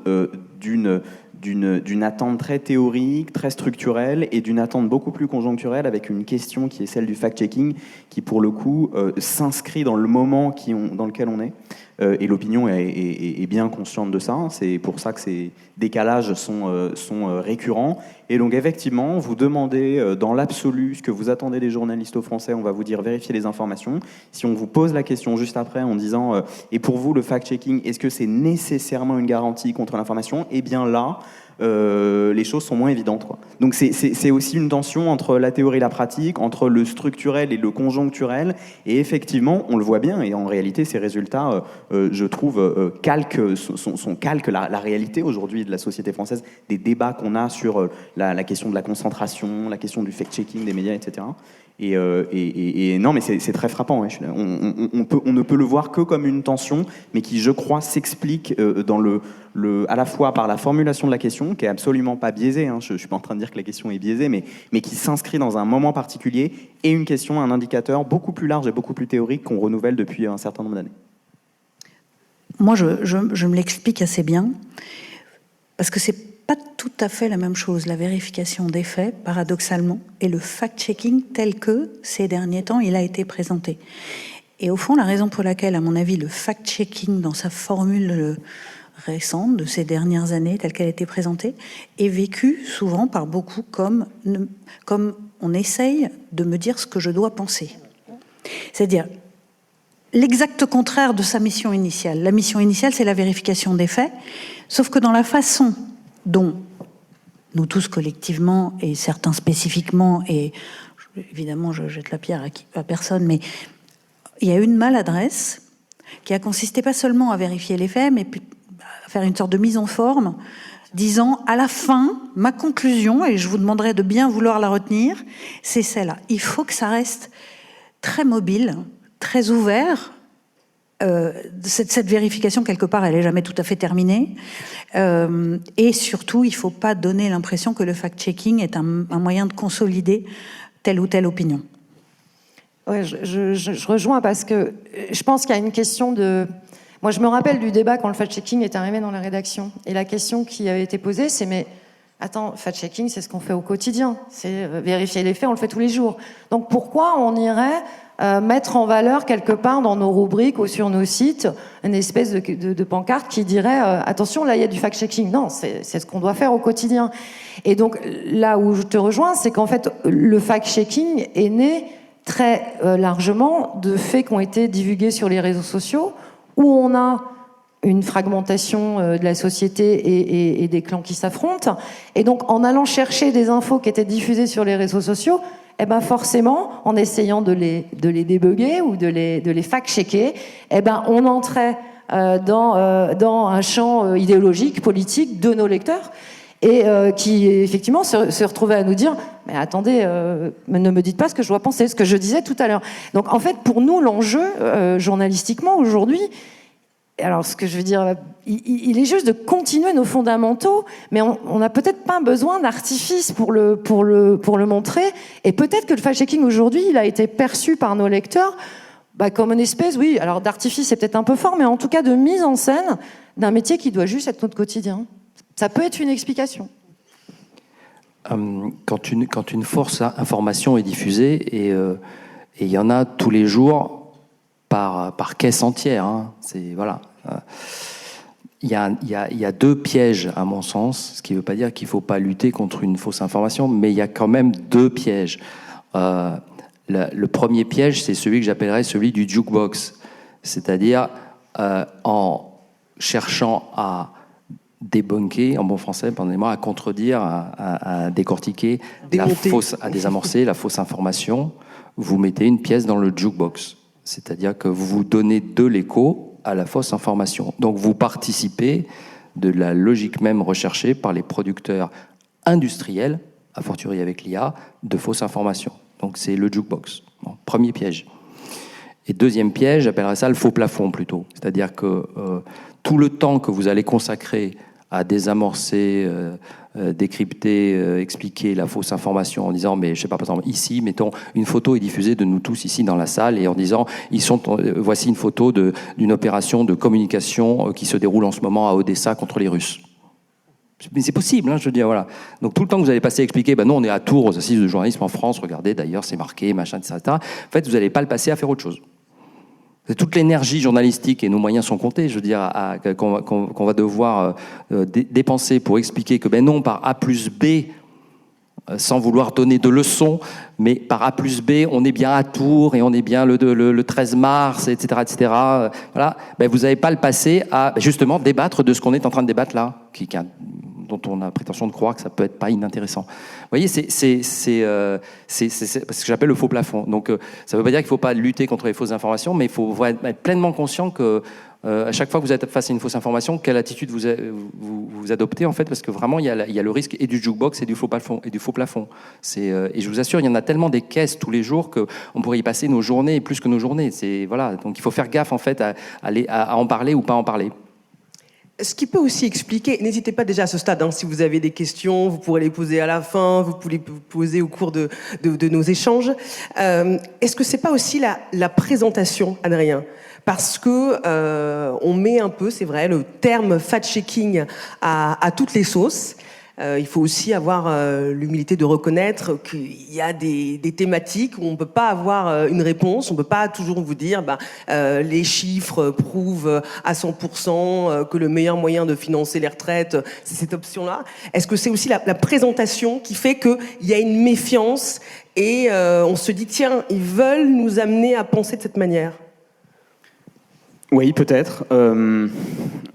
d'une attente très théorique, très structurelle et d'une attente beaucoup plus conjoncturelle avec une question qui est celle du fact-checking qui, pour le coup, s'inscrit dans le moment dans lequel on est. Et l'opinion est bien consciente de ça. C'est pour ça que ces décalages sont récurrents. Et donc, effectivement, vous demandez dans l'absolu ce que vous attendez des journalistes français, on va vous dire vérifiez les informations. Si on vous pose la question juste après en disant et pour vous, le fact-checking, est-ce que c'est nécessairement une garantie contre l'information ? Eh bien là, les choses sont moins évidentes, quoi. Donc c'est aussi une tension entre la théorie et la pratique, entre le structurel et le conjoncturel, et effectivement, on le voit bien, et en réalité, ces résultats, je trouve, calquent la réalité aujourd'hui de la société française, des débats qu'on a sur la question de la concentration, la question du fact-checking des médias, etc. Et non, mais c'est très frappant. Ouais. On ne peut le voir que comme une tension, mais qui, je crois, s'explique à la fois par la formulation de la question, qui est absolument pas biaisée. Hein, je suis pas en train de dire que la question est biaisée, mais qui s'inscrit dans un moment particulier, et une question, un indicateur beaucoup plus large et beaucoup plus théorique qu'on renouvelle depuis un certain nombre d'années. Moi, je me l'explique assez bien, parce que c'est pas tout à fait la même chose, la vérification des faits, paradoxalement, et le fact-checking tel que, ces derniers temps, il a été présenté. Et au fond, la raison pour laquelle, à mon avis, le fact-checking, dans sa formule récente de ces dernières années, telle qu'elle a été présentée, est vécu souvent par beaucoup comme on essaye de me dire ce que je dois penser. C'est-à-dire l'exact contraire de sa mission initiale. La mission initiale, c'est la vérification des faits, sauf que dans la façon dont nous tous collectivement, et certains spécifiquement, et évidemment je jette la pierre à personne, mais il y a une maladresse qui a consisté pas seulement à vérifier les faits, mais à faire une sorte de mise en forme, disant à la fin, ma conclusion, et je vous demanderai de bien vouloir la retenir, c'est celle-là. Il faut que ça reste très mobile, très ouvert. Cette vérification, quelque part, elle n'est jamais tout à fait terminée. Et surtout, il ne faut pas donner l'impression que le fact-checking est un moyen de consolider telle ou telle opinion. Ouais, je rejoins parce que je pense qu'il y a une question de... Moi, je me rappelle du débat quand le fact-checking est arrivé dans la rédaction. Et la question qui avait été posée, c'est mais attends, fact-checking, c'est ce qu'on fait au quotidien. C'est vérifier les faits, on le fait tous les jours. Donc pourquoi on irait mettre en valeur quelque part dans nos rubriques ou sur nos sites une espèce de pancarte qui dirait attention, là il y a du fact-checking. Non, c'est ce qu'on doit faire au quotidien. Et donc là où je te rejoins, c'est qu'en fait le fact-checking est né très largement de faits qui ont été divulgués sur les réseaux sociaux où on a une fragmentation de la société et des clans qui s'affrontent. Et donc en allant chercher des infos qui étaient diffusées sur les réseaux sociaux, eh ben forcément, en essayant de les débugger ou de les fact-checker, eh ben on entrait dans un champ idéologique, politique de nos lecteurs, et qui effectivement se retrouvaient à nous dire mais attendez, ne me dites pas ce que je dois penser, ce que je disais tout à l'heure. Donc en fait, pour nous, l'enjeu journalistiquement aujourd'hui, Alors, ce que je veux dire, il est juste de continuer nos fondamentaux, mais on n'a peut-être pas besoin d'artifice pour le montrer. Et peut-être que le fact-checking aujourd'hui, il a été perçu par nos lecteurs comme une espèce, oui, alors d'artifice c'est peut-être un peu fort, mais en tout cas de mise en scène d'un métier qui doit juste être notre quotidien. Ça peut être une explication. Quand une fausse information est diffusée, et il y en a tous les jours par caisse entière, hein, voilà. Il y a deux pièges à mon sens, ce qui ne veut pas dire qu'il ne faut pas lutter contre une fausse information, mais il y a quand même deux pièges. Le premier piège, c'est celui que j'appellerais celui du jukebox, c'est-à-dire en cherchant à débunker, en bon français, pardonnez-moi, à contredire, à décortiquer, à désamorcer la fausse information, vous mettez une pièce dans le jukebox. C'est-à-dire que vous donnez de l'écho à la fausse information. Donc vous participez de la logique même recherchée par les producteurs industriels, a fortiori avec l'IA, de fausses informations. Donc c'est le jukebox. Bon, premier piège. Et deuxième piège, j'appellerais ça le faux plafond plutôt. C'est-à-dire que tout le temps que vous allez consacrer à désamorcer, décrypter, expliquer la fausse information en disant, mais je sais pas, par exemple, ici, mettons, une photo est diffusée de nous tous ici dans la salle et en disant, voici une photo d'une opération de communication qui se déroule en ce moment à Odessa contre les Russes. Mais c'est possible, hein, je veux dire, voilà. Donc tout le temps que vous allez passer à expliquer, nous on est à Tours aux assises de journalisme en France, regardez, d'ailleurs c'est marqué, machin, etc. En fait, vous n'allez pas le passer à faire autre chose. Toute l'énergie journalistique, et nos moyens sont comptés, je veux dire, qu'on va devoir dépenser pour expliquer que, non, par A plus B, sans vouloir donner de leçons, mais par A plus B, on est bien à Tours, et on est bien le 13 mars, etc., etc. Voilà. Vous n'allez pas le passer à, justement, débattre de ce qu'on est en train de débattre là, dont on a prétention de croire que ça peut être pas inintéressant. Vous voyez, c'est ce que j'appelle le faux plafond. Donc, ça ne veut pas dire qu'il ne faut pas lutter contre les fausses informations, mais il faut être pleinement conscient que à chaque fois que vous êtes face à une fausse information, quelle attitude vous adoptez en fait, parce que vraiment il y a le risque et du jukebox et du faux plafond. Et je vous assure, il y en a tellement des caisses tous les jours qu'on pourrait y passer nos journées, plus que nos journées. Voilà, donc il faut faire gaffe en fait à en parler ou pas en parler. Ce qui peut aussi expliquer, n'hésitez pas déjà à ce stade, si vous avez des questions, vous pourrez les poser à la fin, vous pouvez les poser au cours de nos échanges. Est-ce que c'est pas aussi la présentation, Adrien ? Parce que on met un peu, c'est vrai, le terme fact-checking à toutes les sauces. Il faut aussi avoir l'humilité de reconnaître qu'il y a des thématiques où on ne peut pas avoir une réponse, on ne peut pas toujours vous dire les chiffres prouvent à 100% que le meilleur moyen de financer les retraites, c'est cette option-là. Est-ce que c'est aussi la présentation qui fait qu'il y a une méfiance et on se dit, tiens, ils veulent nous amener à penser de cette manière ? Oui, peut-être.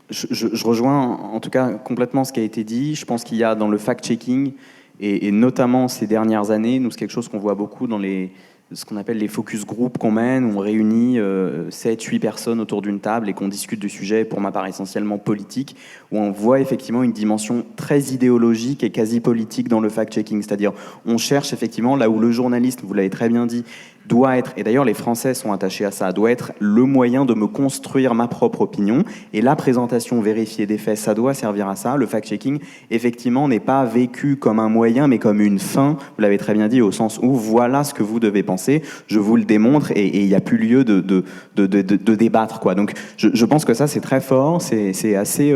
Je rejoins en tout cas complètement ce qui a été dit. Je pense qu'il y a dans le fact-checking, et notamment ces dernières années, nous c'est quelque chose qu'on voit beaucoup dans ce qu'on appelle les focus group qu'on mène, où on réunit 7-8 personnes autour d'une table et qu'on discute du sujet, pour ma part essentiellement politique, où on voit effectivement une dimension très idéologique et quasi politique dans le fact-checking. C'est-à-dire, on cherche effectivement là où le journaliste, vous l'avez très bien dit, doit être, et d'ailleurs les Français sont attachés à ça, doit être le moyen de me construire ma propre opinion, et la présentation vérifiée des faits, ça doit servir à ça. Le fact-checking, effectivement, n'est pas vécu comme un moyen, mais comme une fin, vous l'avez très bien dit, au sens où voilà ce que vous devez penser, je vous le démontre, et il n'y a plus lieu de débattre, quoi. Donc je pense que ça c'est très fort, c'est assez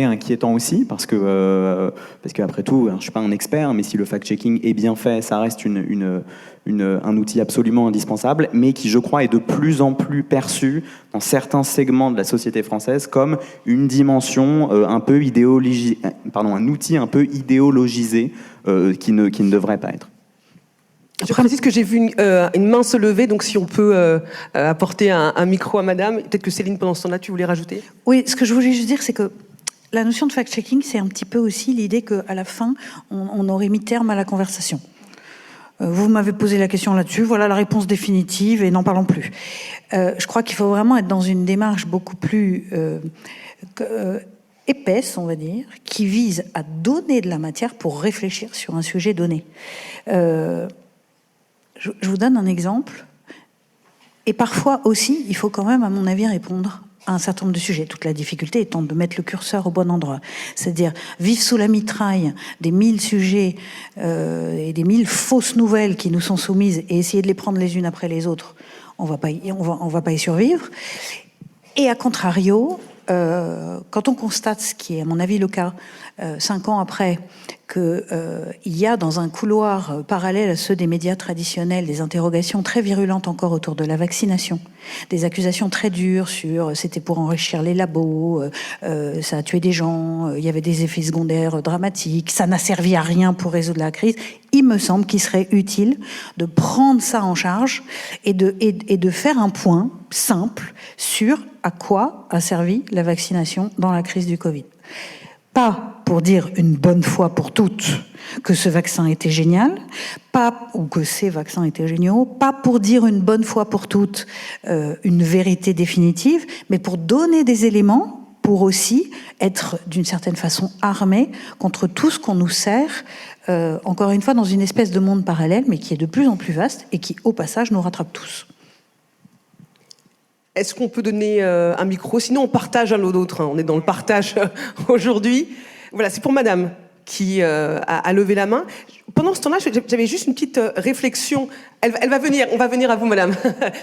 inquiétant aussi, parce que après tout, je suis pas un expert, mais si le fact-checking est bien fait, ça reste un outil absolument indispensable, mais qui, je crois, est de plus en plus perçu dans certains segments de la société française comme une dimension un outil un peu idéologisé qui ne devrait pas être. Je précise que j'ai vu une main se lever, donc si on peut apporter un micro à madame. Peut-être que Céline, pendant ce temps-là, tu voulais rajouter ? Oui, ce que je voulais juste dire, c'est que la notion de fact-checking, c'est un petit peu aussi l'idée qu'à la fin, on aurait mis terme à la conversation. Vous m'avez posé la question là-dessus, voilà la réponse définitive et n'en parlons plus. Je crois qu'il faut vraiment être dans une démarche beaucoup plus épaisse, on va dire, qui vise à donner de la matière pour réfléchir sur un sujet donné. Je vous donne un exemple. Et parfois aussi, il faut quand même, à mon avis, répondre un certain nombre de sujets. Toute la difficulté étant de mettre le curseur au bon endroit. C'est-à-dire vivre sous la mitraille des 1000 sujets et des 1000 fausses nouvelles qui nous sont soumises et essayer de les prendre les unes après les autres, on va pas y survivre. Et à contrario, quand on constate, ce qui est à mon avis le cas, 5 ans après, qu'il y a dans un couloir parallèle à ceux des médias traditionnels des interrogations très virulentes encore autour de la vaccination, des accusations très dures sur c'était pour enrichir les labos, ça a tué des gens, il y avait des effets secondaires dramatiques, ça n'a servi à rien pour résoudre la crise. Il me semble qu'il serait utile de prendre ça en charge et de faire un point simple sur à quoi a servi la vaccination dans la crise du Covid. Pas pour dire une bonne fois pour toutes que ce vaccin était génial, ou que ces vaccins étaient géniaux, pas pour dire une bonne fois pour toutes une vérité définitive, mais pour donner des éléments pour aussi être d'une certaine façon armés contre tout ce qu'on nous sert, encore une fois dans une espèce de monde parallèle, mais qui est de plus en plus vaste et qui, au passage, nous rattrape tous. Est-ce qu'on peut donner un micro? Sinon, on partage un lot d'autres. On est dans le partage aujourd'hui. Voilà, c'est pour madame qui a levé la main. Pendant ce temps-là, j'avais juste une petite réflexion. Elle va venir. On va venir à vous, madame.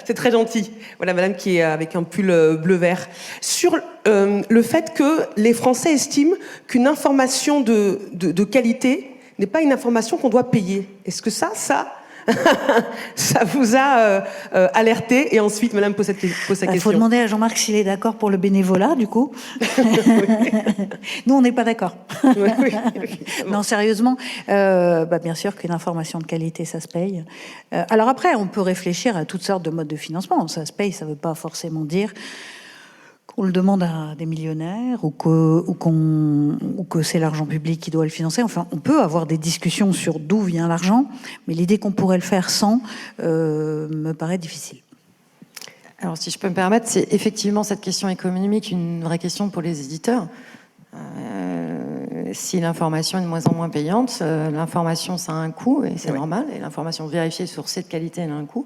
C'est très gentil. Voilà, madame qui est avec un pull bleu-vert. Sur le fait que les Français estiment qu'une information de qualité n'est pas une information qu'on doit payer. Est-ce que ça vous a alerté? Et ensuite, madame pose sa question. Il faut demander à Jean-Marc s'il est d'accord pour le bénévolat, du coup. Nous, on n'est pas d'accord. Oui. Non, sérieusement, bien sûr qu'une information de qualité, ça se paye. Alors après, on peut réfléchir à toutes sortes de modes de financement. Ça se paye, ça ne veut pas forcément dire qu'on le demande à des millionnaires ou que c'est l'argent public qui doit le financer. Enfin, on peut avoir des discussions sur d'où vient l'argent, mais l'idée qu'on pourrait le faire sans me paraît difficile. Alors, si je peux me permettre, c'est effectivement cette question économique une vraie question pour les éditeurs. Si l'information est de moins en moins payante, l'information, ça a un coût, et c'est normal, et l'information vérifiée sur cette qualité, elle a un coût.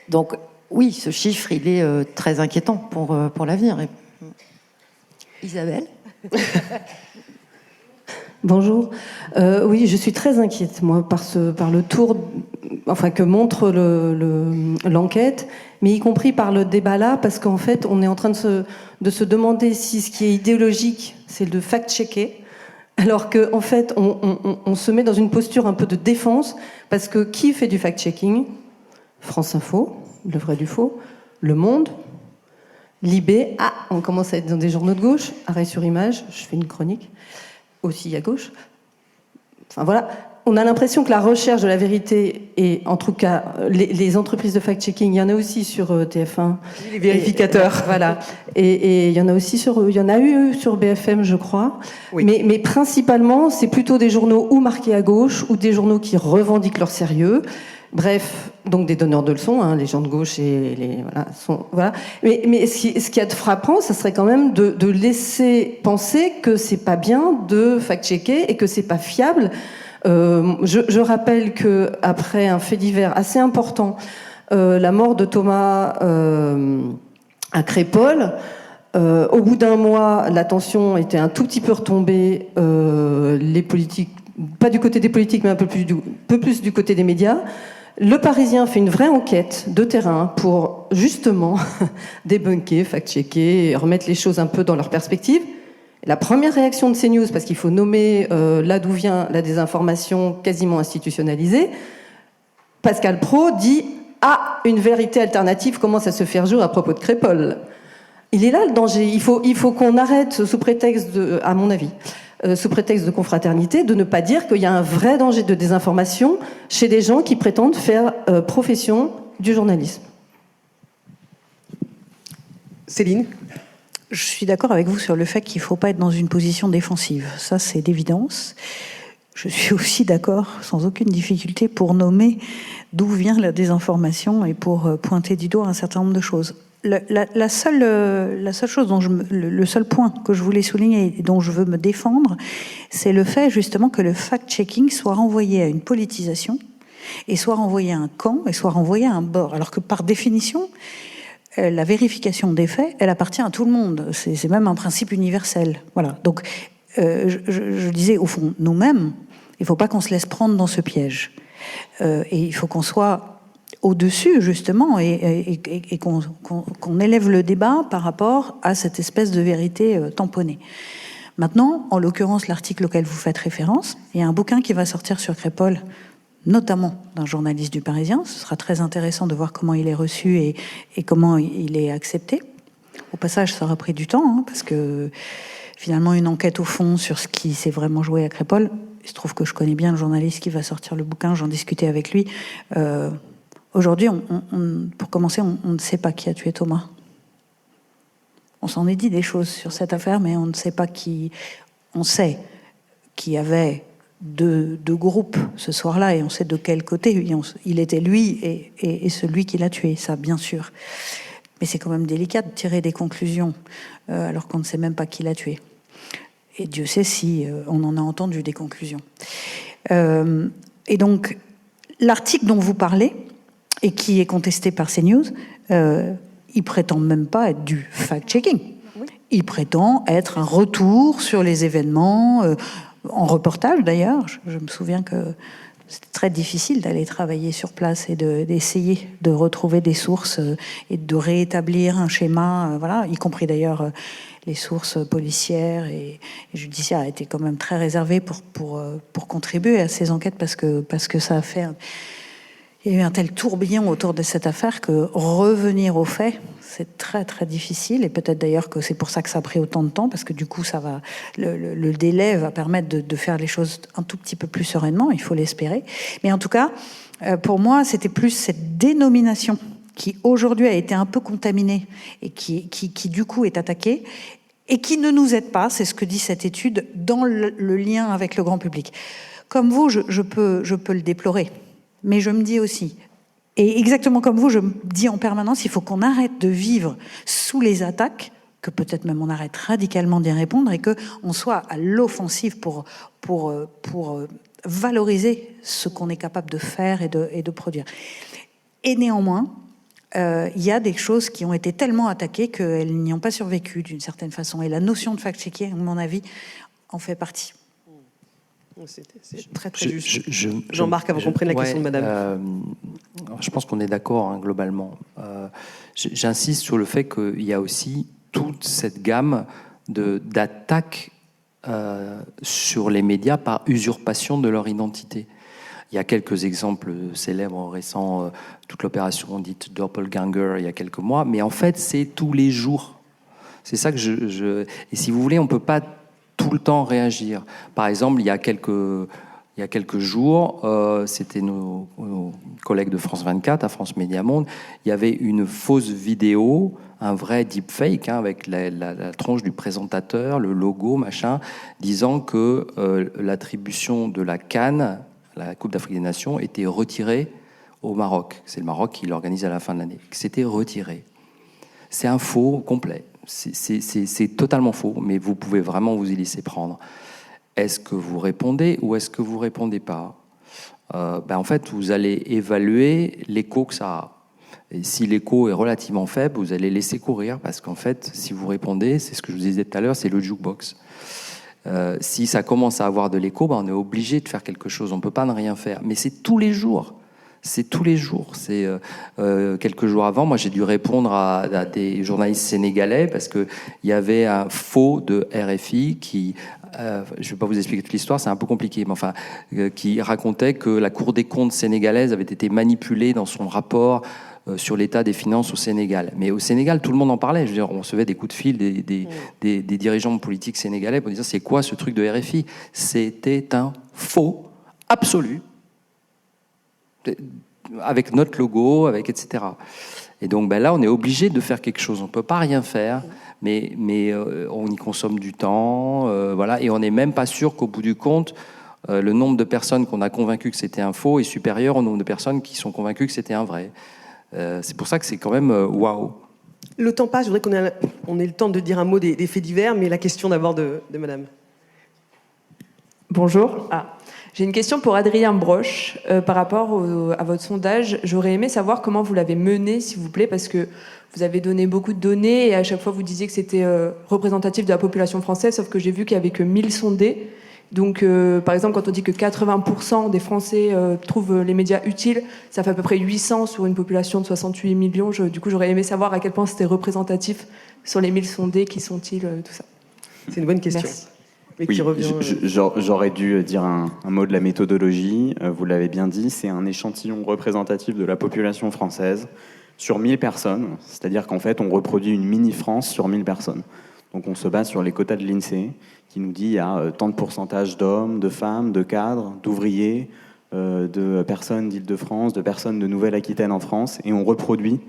Donc, oui, ce chiffre, il est très inquiétant pour l'avenir. Isabelle? Bonjour. Oui, je suis très inquiète, moi, par le tour, que montre l'enquête, mais y compris par le débat là, parce qu'en fait, on est en train de se demander si ce qui est idéologique, c'est de fact-checker, alors qu'en fait, on se met dans une posture un peu de défense, parce que qui fait du fact-checking? France Info, Le Vrai du Faux, Le Monde, Libé. Ah, on commence à être dans des journaux de gauche. Arrêt sur image, je fais une chronique, aussi à gauche. Enfin voilà, on a l'impression que la recherche de la vérité, et en tout cas les entreprises de fact-checking, il y en a aussi sur TF1. Les vérificateurs. Voilà. Et il y en a aussi il y en a eu sur BFM, je crois. Oui. Mais principalement, c'est plutôt des journaux ou marqués à gauche, ou des journaux qui revendiquent leur sérieux. Bref, donc des donneurs de leçons, les gens de gauche voilà. Mais ce qu'il y a de frappant, ça serait quand même de laisser penser que c'est pas bien de fact-checker et que c'est pas fiable. Je rappelle que après un fait divers assez important, la mort de Thomas à Crépol, au bout d'un mois, la tension était un tout petit peu retombée. Les politiques, pas du côté des politiques, mais un peu plus du côté des médias. Le Parisien fait une vraie enquête de terrain pour justement débunker, fact-checker, remettre les choses un peu dans leur perspective. La première réaction de CNews, parce qu'il faut nommer là d'où vient la désinformation quasiment institutionnalisée, Pascal Praud dit « Ah, une vérité alternative commence à se faire jour à propos de Crépol ». Il est là le danger. Il faut qu'on arrête, sous prétexte à mon avis, sous prétexte de confraternité, de ne pas dire qu'il y a un vrai danger de désinformation chez des gens qui prétendent faire profession du journalisme. Céline? Je suis d'accord avec vous sur le fait qu'il ne faut pas être dans une position défensive. Ça, c'est d'évidence. Je suis aussi d'accord, sans aucune difficulté, pour nommer d'où vient la désinformation et pour pointer du doigt un certain nombre de choses. La seule chose le seul point que je voulais souligner et dont je veux me défendre, c'est le fait justement que le fact-checking soit renvoyé à une politisation et soit renvoyé à un camp et soit renvoyé à un bord. Alors que par définition, la vérification des faits, elle appartient à tout le monde. C'est même un principe universel. Voilà. Donc, je disais, au fond, nous-mêmes, il ne faut pas qu'on se laisse prendre dans ce piège. Et il faut qu'on soit au-dessus, justement, et qu'on élève le débat par rapport à cette espèce de vérité tamponnée. Maintenant, en l'occurrence, l'article auquel vous faites référence, il y a un bouquin qui va sortir sur Crépol, notamment d'un journaliste du Parisien. Ce sera très intéressant de voir comment il est reçu et comment il est accepté. Au passage, ça aura pris du temps, hein, parce que finalement, une enquête au fond sur ce qui s'est vraiment joué à Crépol, il se trouve que je connais bien le journaliste qui va sortir le bouquin, j'en discutais avec lui. Aujourd'hui, pour commencer, on ne sait pas qui a tué Thomas. On s'en est dit des choses sur cette affaire, mais on ne sait pas qui. On sait qu'il y avait deux groupes ce soir-là, et on sait de quel côté il était, lui et celui qui l'a tué, ça, bien sûr. Mais c'est quand même délicat de tirer des conclusions alors qu'on ne sait même pas qui l'a tué. Et Dieu sait si on en a entendu des conclusions. Et donc, l'article dont vous parlez, et qui est contesté par CNews, il prétend même pas être du fact-checking. Oui. Il prétend être un retour sur les événements, en reportage d'ailleurs. Je me souviens que c'était très difficile d'aller travailler sur place et d'essayer de retrouver des sources et de réétablir un schéma, voilà, y compris d'ailleurs les sources policières et judiciaires étaient quand même très réservées pour contribuer à ces enquêtes parce que ça a fait... Il y a eu un tel tourbillon autour de cette affaire que revenir aux faits, c'est très très difficile. Et peut-être d'ailleurs que c'est pour ça que ça a pris autant de temps, parce que du coup, le délai va permettre de faire les choses un tout petit peu plus sereinement, il faut l'espérer. Mais en tout cas, pour moi, c'était plus cette dénomination qui aujourd'hui a été un peu contaminée et qui du coup est attaquée et qui ne nous aide pas, c'est ce que dit cette étude, dans le lien avec le grand public. Comme vous, je peux le déplorer. Mais je me dis aussi, et exactement comme vous, je me dis en permanence, il faut qu'on arrête de vivre sous les attaques, que peut-être même on arrête radicalement d'y répondre et qu'on soit à l'offensive pour valoriser ce qu'on est capable de faire et de produire. Et néanmoins, il y a des choses qui ont été tellement attaquées qu'elles n'y ont pas survécu d'une certaine façon. Et la notion de fact-checking, à mon avis, en fait partie. C'est très très juste. Jean-Marc, avant qu'on prenne la question de madame. Je pense qu'on est d'accord, hein, globalement. J'insiste sur le fait qu'il y a aussi toute cette gamme d'attaques sur les médias par usurpation de leur identité. Il y a quelques exemples célèbres récents, toute l'opération dite Doppelganger il y a quelques mois, mais en fait c'est tous les jours. C'est ça que et si vous voulez, on ne peut pas tout le temps réagir. Par exemple, il y a quelques jours, c'était nos collègues de France 24, à France Média Monde, il y avait une fausse vidéo, un vrai deepfake, hein, avec la tronche du présentateur, le logo, machin, disant que l'attribution de la CAN, la Coupe d'Afrique des Nations, était retirée au Maroc. C'est le Maroc qui l'organise à la fin de l'année. C'était retiré. C'est un faux complet. C'est totalement faux, mais vous pouvez vraiment vous y laisser prendre. Est-ce que vous répondez ou est-ce que vous répondez pas ? En fait, vous allez évaluer l'écho que ça a. Et si l'écho est relativement faible, vous allez laisser courir, parce qu'en fait, si vous répondez, c'est ce que je vous disais tout à l'heure, c'est le jukebox. Si ça commence à avoir de l'écho, on est obligé de faire quelque chose. On ne peut pas ne rien faire. Mais c'est tous les jours. C'est tous les jours. C'est quelques jours avant, moi j'ai dû répondre à des journalistes sénégalais parce que il y avait un faux de RFI qui, je ne vais pas vous expliquer toute l'histoire, c'est un peu compliqué, mais enfin, qui racontait que la Cour des comptes sénégalaise avait été manipulée dans son rapport sur l'état des finances au Sénégal. Mais au Sénégal, tout le monde en parlait. Je veux dire, on recevait des coups de fil des dirigeants politiques sénégalais pour dire c'est quoi ce truc de RFI ? C'était un faux absolu. Avec notre logo, avec etc. Et donc là, on est obligé de faire quelque chose. On ne peut pas rien faire, mais on y consomme du temps, voilà, et on n'est même pas sûr qu'au bout du compte, le nombre de personnes qu'on a convaincu que c'était un faux est supérieur au nombre de personnes qui sont convaincues que c'était un vrai. C'est pour ça que c'est quand même waouh. Le temps passe, je voudrais qu'on ait le temps de dire un mot des faits divers, mais la question d'abord de madame. Bonjour. J'ai une question pour Adrien Broche par rapport à votre sondage. J'aurais aimé savoir comment vous l'avez mené, s'il vous plaît, parce que vous avez donné beaucoup de données et à chaque fois vous disiez que c'était représentatif de la population française, sauf que j'ai vu qu'il n'y avait que 1000 sondés. Donc, par exemple, quand on dit que 80% des Français trouvent les médias utiles, ça fait à peu près 800 sur une population de 68 millions. Du coup, j'aurais aimé savoir à quel point c'était représentatif sur les 1000 sondés, qui sont-ils, tout ça. C'est une bonne question. Merci. Mais Oui, qui revient, j'aurais dû dire un mot de la méthodologie. Vous l'avez bien dit, c'est un échantillon représentatif de la population française sur 1000 personnes. C'est-à-dire qu'en fait, on reproduit une mini-France sur 1000 personnes. Donc on se base sur les quotas de l'INSEE, qui nous dit il y a tant de pourcentage d'hommes, de femmes, de cadres, d'ouvriers, de personnes d'Île-de-France, de personnes de Nouvelle-Aquitaine en France. Et on reproduit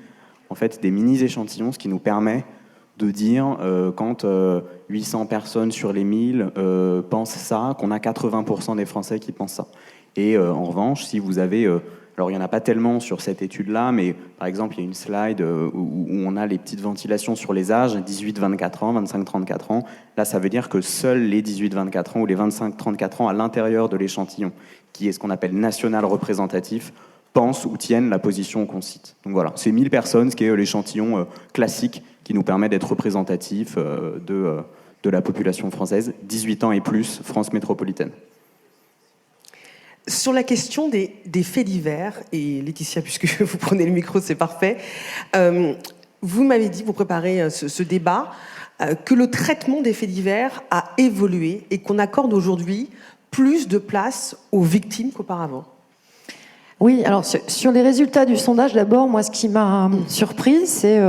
en fait des mini-échantillons, ce qui nous permet de dire quand 800 personnes sur les 1000 pensent ça, qu'on a 80% des Français qui pensent ça. Et en revanche, si vous avez... alors il n'y en a pas tellement sur cette étude-là, mais par exemple, il y a une slide où on a les petites ventilations sur les âges, 18-24 ans, 25-34 ans. Là, ça veut dire que seuls les 18-24 ans ou les 25-34 ans à l'intérieur de l'échantillon, qui est ce qu'on appelle national représentatif, pensent ou tiennent la position qu'on cite. Donc voilà, c'est 1000 personnes, ce qui est l'échantillon classique qui nous permet d'être représentatif de la population française, 18 ans et plus, France métropolitaine. Sur la question des faits divers, et Laetitia, puisque vous prenez le micro, c'est parfait, vous m'avez dit, vous préparez ce débat, que le traitement des faits divers a évolué et qu'on accorde aujourd'hui plus de place aux victimes qu'auparavant. Oui, alors sur les résultats du sondage, d'abord, moi, ce qui m'a surpris, c'est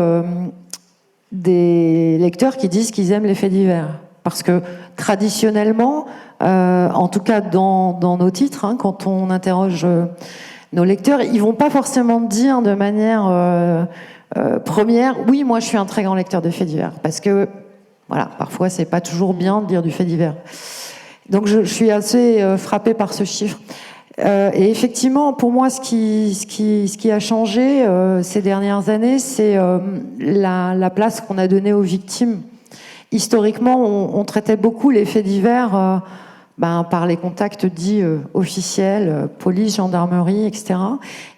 des lecteurs qui disent qu'ils aiment les faits divers. Parce que traditionnellement, en tout cas dans nos titres, hein, quand on interroge nos lecteurs, ils vont pas forcément dire de manière première, oui, moi je suis un très grand lecteur de faits divers. Parce que, voilà, parfois c'est pas toujours bien de dire du fait divers. Donc je suis assez frappée par ce chiffre. Et effectivement, pour moi, ce qui a changé ces dernières années, c'est la place qu'on a donnée aux victimes. Historiquement, on traitait beaucoup les faits divers par les contacts dits officiels, police, gendarmerie, etc.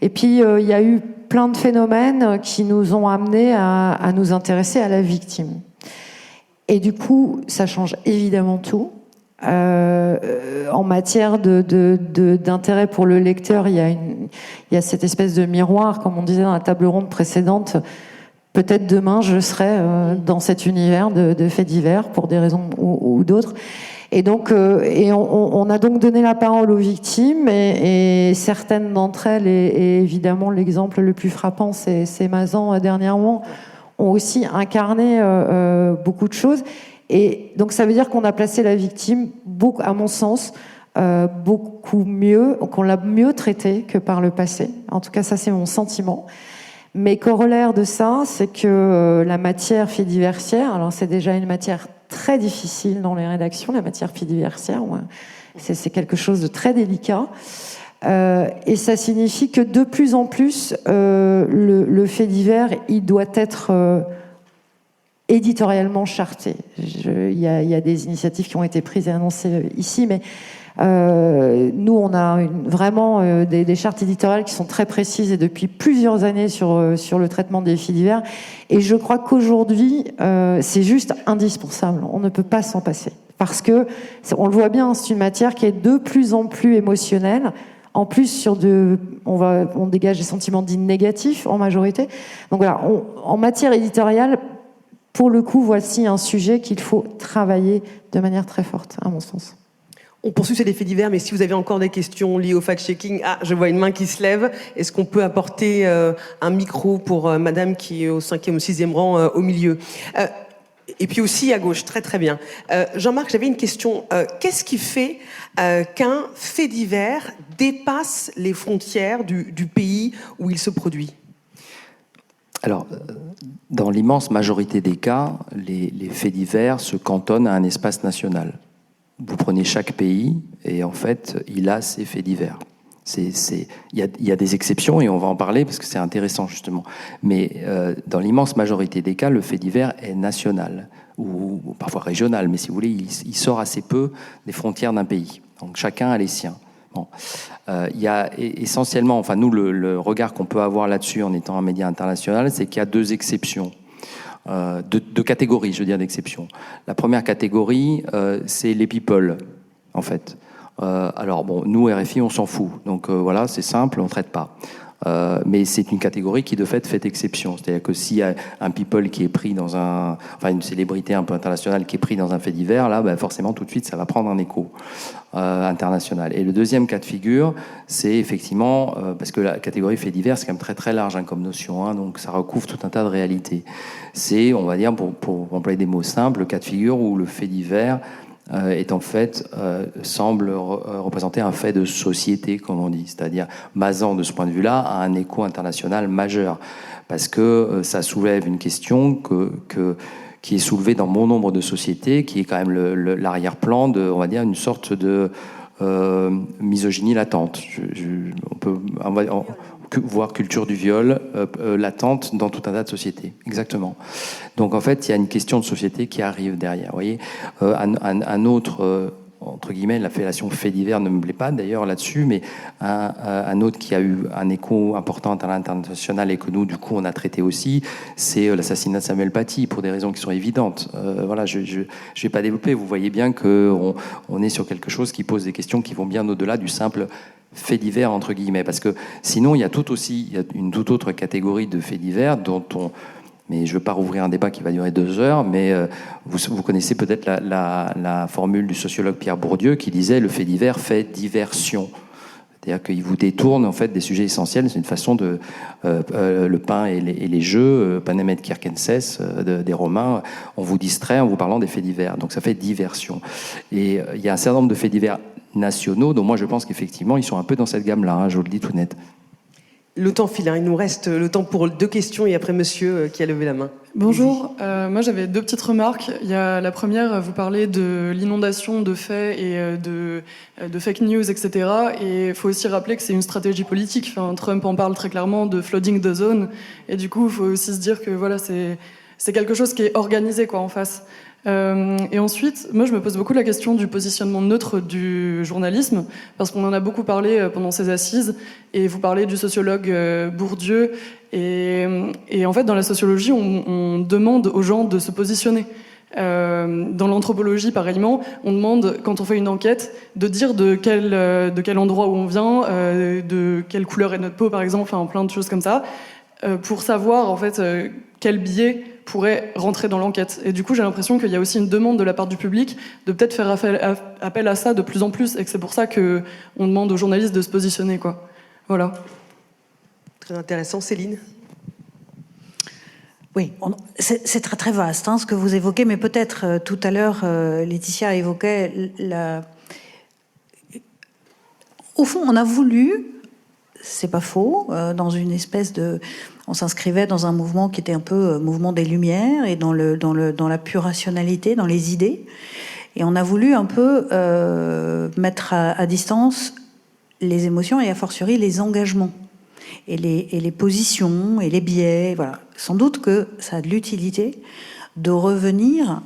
Et puis, il y a eu plein de phénomènes qui nous ont amenés à nous intéresser à la victime. Et du coup, ça change évidemment tout. En matière d'intérêt pour le lecteur, il y a cette espèce de miroir, comme on disait dans la table ronde précédente. Peut-être demain, je serai dans cet univers de faits divers pour des raisons ou d'autres. Et donc, on a donc donné la parole aux victimes, et certaines d'entre elles, et évidemment l'exemple le plus frappant, c'est Mazan dernièrement, ont aussi incarné beaucoup de choses. Et donc ça veut dire qu'on a placé la victime, à mon sens, beaucoup mieux, qu'on l'a mieux traitée que par le passé. En tout cas, ça c'est mon sentiment. Mais corollaire de ça, c'est que la matière fidiversière, alors c'est déjà une matière très difficile dans les rédactions, la matière fidiversière, c'est quelque chose de très délicat. Et ça signifie que de plus en plus, le fait divers, il doit être éditorialement charté. Il y a des initiatives qui ont été prises et annoncées ici, mais nous, on a vraiment des chartes éditoriales qui sont très précises et depuis plusieurs années sur le traitement des faits divers. Et je crois qu'aujourd'hui, c'est juste indispensable. On ne peut pas s'en passer. Parce que, on le voit bien, c'est une matière qui est de plus en plus émotionnelle. En plus, on dégage des sentiments dits négatifs en majorité. Donc voilà, en matière éditoriale, pour le coup, voici un sujet qu'il faut travailler de manière très forte, à mon sens. On poursuit ces faits divers, mais si vous avez encore des questions liées au fact-checking, je vois une main qui se lève. Est-ce qu'on peut apporter un micro pour madame qui est au 5e ou 6e rang au milieu et puis aussi à gauche, très très bien. Jean-Marc, j'avais une question. Qu'est-ce qui fait qu'un fait divers dépasse les frontières du pays où il se produit ? Alors, dans l'immense majorité des cas, les faits divers se cantonnent à un espace national. Vous prenez chaque pays et en fait, il a ses faits divers. Il y a des exceptions et on va en parler parce que c'est intéressant justement. Mais dans l'immense majorité des cas, le fait divers est national ou parfois régional, mais si vous voulez, il sort assez peu des frontières d'un pays. Donc chacun a les siens. Bon. Il y a essentiellement, enfin nous, le regard qu'on peut avoir là-dessus en étant un média international, c'est qu'il y a deux exceptions. Deux catégories, je veux dire, d'exceptions. La première catégorie, c'est les people, en fait. Alors bon, nous, RFI, on s'en fout. Donc voilà, c'est simple, on ne traite pas. Mais c'est une catégorie qui, de fait exception. C'est-à-dire que s'il y a un people qui est pris dans une célébrité un peu internationale qui est pris dans un fait divers, là, forcément, tout de suite, ça va prendre un écho international. Et le deuxième cas de figure, c'est effectivement, parce que la catégorie fait divers, c'est quand même très très large comme notion, donc ça recouvre tout un tas de réalités. C'est, on va dire, pour employer des mots simples, le cas de figure où le fait divers est en fait semble représenter un fait de société, comme on dit, c'est-à-dire Mazan de ce point de vue-là a un écho international majeur parce que ça soulève une question qui est soulevée dans bon nombre de sociétés, qui est quand même l'arrière-plan de, on va dire, une sorte de misogynie latente. On va voire culture du viol latente dans tout un tas de sociétés. Exactement. Donc en fait, il y a une question de société qui arrive derrière. Vous voyez, un autre, entre guillemets, l'appellation fait divers ne me plaît pas d'ailleurs là-dessus, mais un autre qui a eu un écho important à l'international et que nous, du coup, on a traité aussi, c'est l'assassinat de Samuel Paty, pour des raisons qui sont évidentes. Voilà, je vais pas développer. Vous voyez bien qu'on est sur quelque chose qui pose des questions qui vont bien au-delà du simple faits divers entre guillemets, parce que sinon il y a une toute autre catégorie de faits divers mais je ne veux pas rouvrir un débat qui va durer 2 heures, mais vous connaissez peut-être la formule du sociologue Pierre Bourdieu qui disait le fait divers fait diversion. C'est-à-dire qu'il vous détourne en fait des sujets essentiels. C'est une façon de le pain et les jeux, panem et circenses des Romains. On vous distrait en vous parlant des faits divers. Donc ça fait diversion. Et il y a un certain nombre de faits divers nationaux dont moi je pense qu'effectivement ils sont un peu dans cette gamme-là. Je vous le dis tout net. Le temps file, il nous reste le temps pour 2 questions et après monsieur qui a levé la main. Bonjour, moi j'avais 2 petites remarques. Il y a la première, vous parlez de l'inondation de faits et de fake news, etc. Et il faut aussi rappeler que c'est une stratégie politique. Enfin, Trump en parle très clairement de flooding the zone. Et du coup, il faut aussi se dire que voilà, c'est quelque chose qui est organisé en face. Et ensuite, moi je me pose beaucoup la question du positionnement neutre du journalisme, parce qu'on en a beaucoup parlé pendant ces assises, et vous parlez du sociologue Bourdieu, et en fait dans la sociologie on demande aux gens de se positionner. Dans l'anthropologie pareillement, on demande quand on fait une enquête de dire de quel endroit où on vient, de quelle couleur est notre peau par exemple, enfin plein de choses comme ça, pour savoir en fait quel biais pourrait rentrer dans l'enquête. Et du coup, j'ai l'impression qu'il y a aussi une demande de la part du public de peut-être faire appel à ça de plus en plus, et que c'est pour ça qu'on demande aux journalistes de se positionner, quoi. Voilà. Très intéressant. Céline ? Oui, c'est très très vaste ce que vous évoquez, mais peut-être tout à l'heure, Laetitia évoquait Au fond, on a voulu, c'est pas faux, dans une espèce de... On s'inscrivait dans un mouvement qui était un peu mouvement des Lumières et dans la pure rationalité, dans les idées. Et on a voulu un peu mettre à distance les émotions et a fortiori les engagements et les positions et les biais. Voilà. Sans doute que ça a de l'utilité de revenir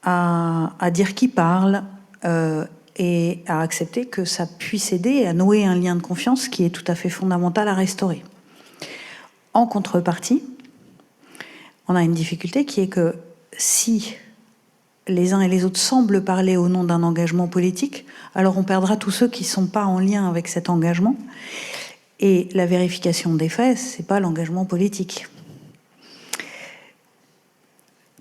à dire qui parle et à accepter que ça puisse aider à nouer un lien de confiance qui est tout à fait fondamental à restaurer. En contrepartie, on a une difficulté qui est que si les uns et les autres semblent parler au nom d'un engagement politique, alors on perdra tous ceux qui ne sont pas en lien avec cet engagement. Et la vérification des faits, ce n'est pas l'engagement politique.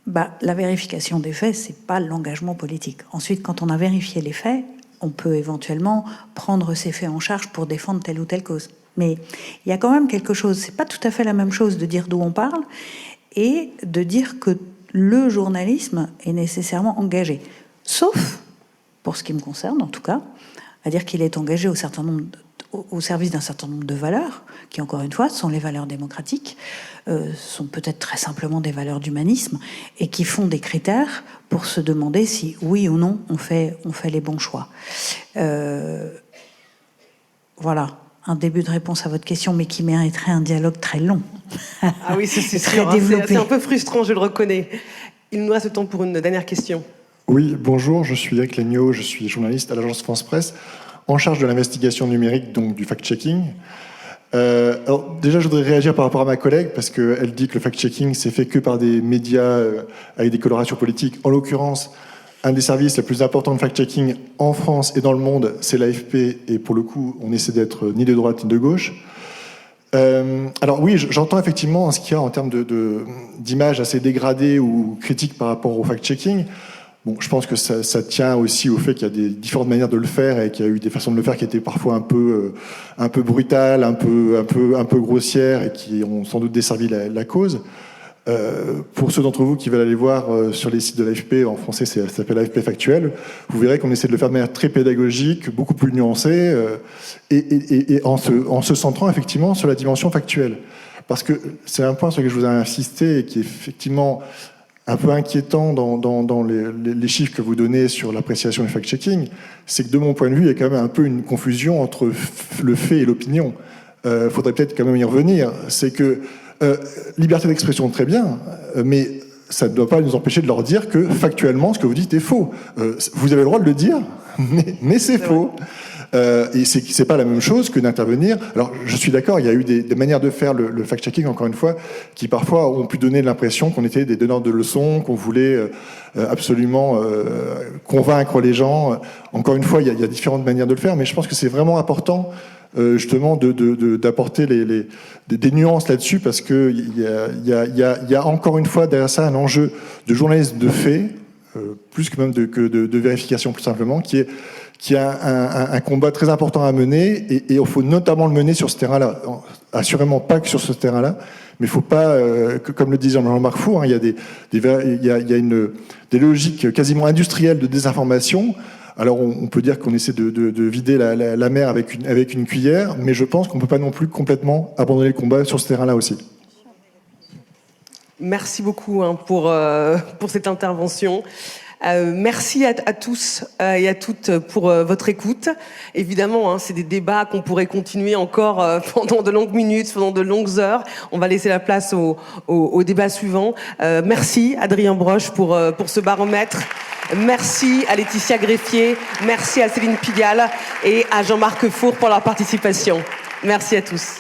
La vérification des faits, ce n'est pas l'engagement politique. Ensuite, quand on a vérifié les faits, on peut éventuellement prendre ces faits en charge pour défendre telle ou telle cause. Mais il y a quand même quelque chose, c'est pas tout à fait la même chose de dire d'où on parle et de dire que le journalisme est nécessairement engagé. Sauf, pour ce qui me concerne en tout cas, à dire qu'il est engagé au service d'un certain nombre de valeurs, qui encore une fois sont les valeurs démocratiques, sont peut-être très simplement des valeurs d'humanisme, et qui font des critères pour se demander si oui ou non on fait les bons choix. Voilà. Un début de réponse à votre question, mais qui mériterait un dialogue très long. Ah oui, c'est très sûr. développé. C'est un peu frustrant, je le reconnais. Il nous reste le temps pour une dernière question. Oui, bonjour, je suis Eric Legnaud, je suis journaliste à l'agence France Presse. en charge de l'investigation numérique, donc du fact-checking. Alors déjà, je voudrais réagir par rapport à ma collègue, parce qu'elle dit que le fact-checking, c'est fait que par des médias avec des colorations politiques. En l'occurrence, un des services les plus importants de fact-checking en France et dans le monde, c'est l'AFP, et pour le coup, on essaie d'être ni de droite ni de gauche. Alors oui, j'entends effectivement ce qu'il y a en termes d'image assez dégradée ou critique par rapport au fact-checking. Bon, je pense que ça tient aussi au fait qu'il y a des différentes manières de le faire et qu'il y a eu des façons de le faire qui étaient parfois un peu brutales, un peu grossières et qui ont sans doute desservi la cause. Pour ceux d'entre vous qui veulent aller voir sur les sites de l'AFP, en français ça s'appelle AFP Factuel, vous verrez qu'on essaie de le faire de manière très pédagogique, beaucoup plus nuancée, et en se centrant effectivement sur la dimension factuelle. Parce que c'est un point sur lequel je vous ai insisté et qui est effectivement un peu inquiétant dans les chiffres que vous donnez sur l'appréciation du fact-checking, c'est que de mon point de vue, il y a quand même un peu une confusion entre le fait et l'opinion. Faudrait peut-être quand même y revenir. C'est que liberté d'expression, très bien, mais ça ne doit pas nous empêcher de leur dire que factuellement, ce que vous dites est faux. Vous avez le droit de le dire, mais c'est faux. Et c'est pas la même chose que d'intervenir. Alors, je suis d'accord, il y a eu des manières de faire le fact-checking, encore une fois, qui parfois ont pu donner l'impression qu'on était des donneurs de leçons, qu'on voulait absolument convaincre les gens. Encore une fois, il y a différentes manières de le faire, mais je pense que c'est vraiment important justement d'apporter des nuances là-dessus, parce que il y a encore une fois derrière ça un enjeu de journalisme de fait, plus que même de vérification plus simplement, qui a un combat très important à mener, et il faut notamment le mener sur ce terrain-là. Assurément pas que sur ce terrain-là, mais il ne faut pas, comme le disait Jean-Marc Four, il y a des logiques quasiment industrielles de désinformation. Alors on peut dire qu'on essaie de vider la mer avec une cuillère, mais je pense qu'on ne peut pas non plus complètement abandonner le combat sur ce terrain-là aussi. Merci beaucoup pour cette intervention. Merci à tous et à toutes pour votre écoute. Évidemment, c'est des débats qu'on pourrait continuer encore pendant de longues minutes, pendant de longues heures. On va laisser la place au débat suivant. Merci Adrien Broche pour ce baromètre. Merci à Laetitia Greffier, merci à Céline Pigalle et à Jean-Marc Four pour leur participation. Merci à tous.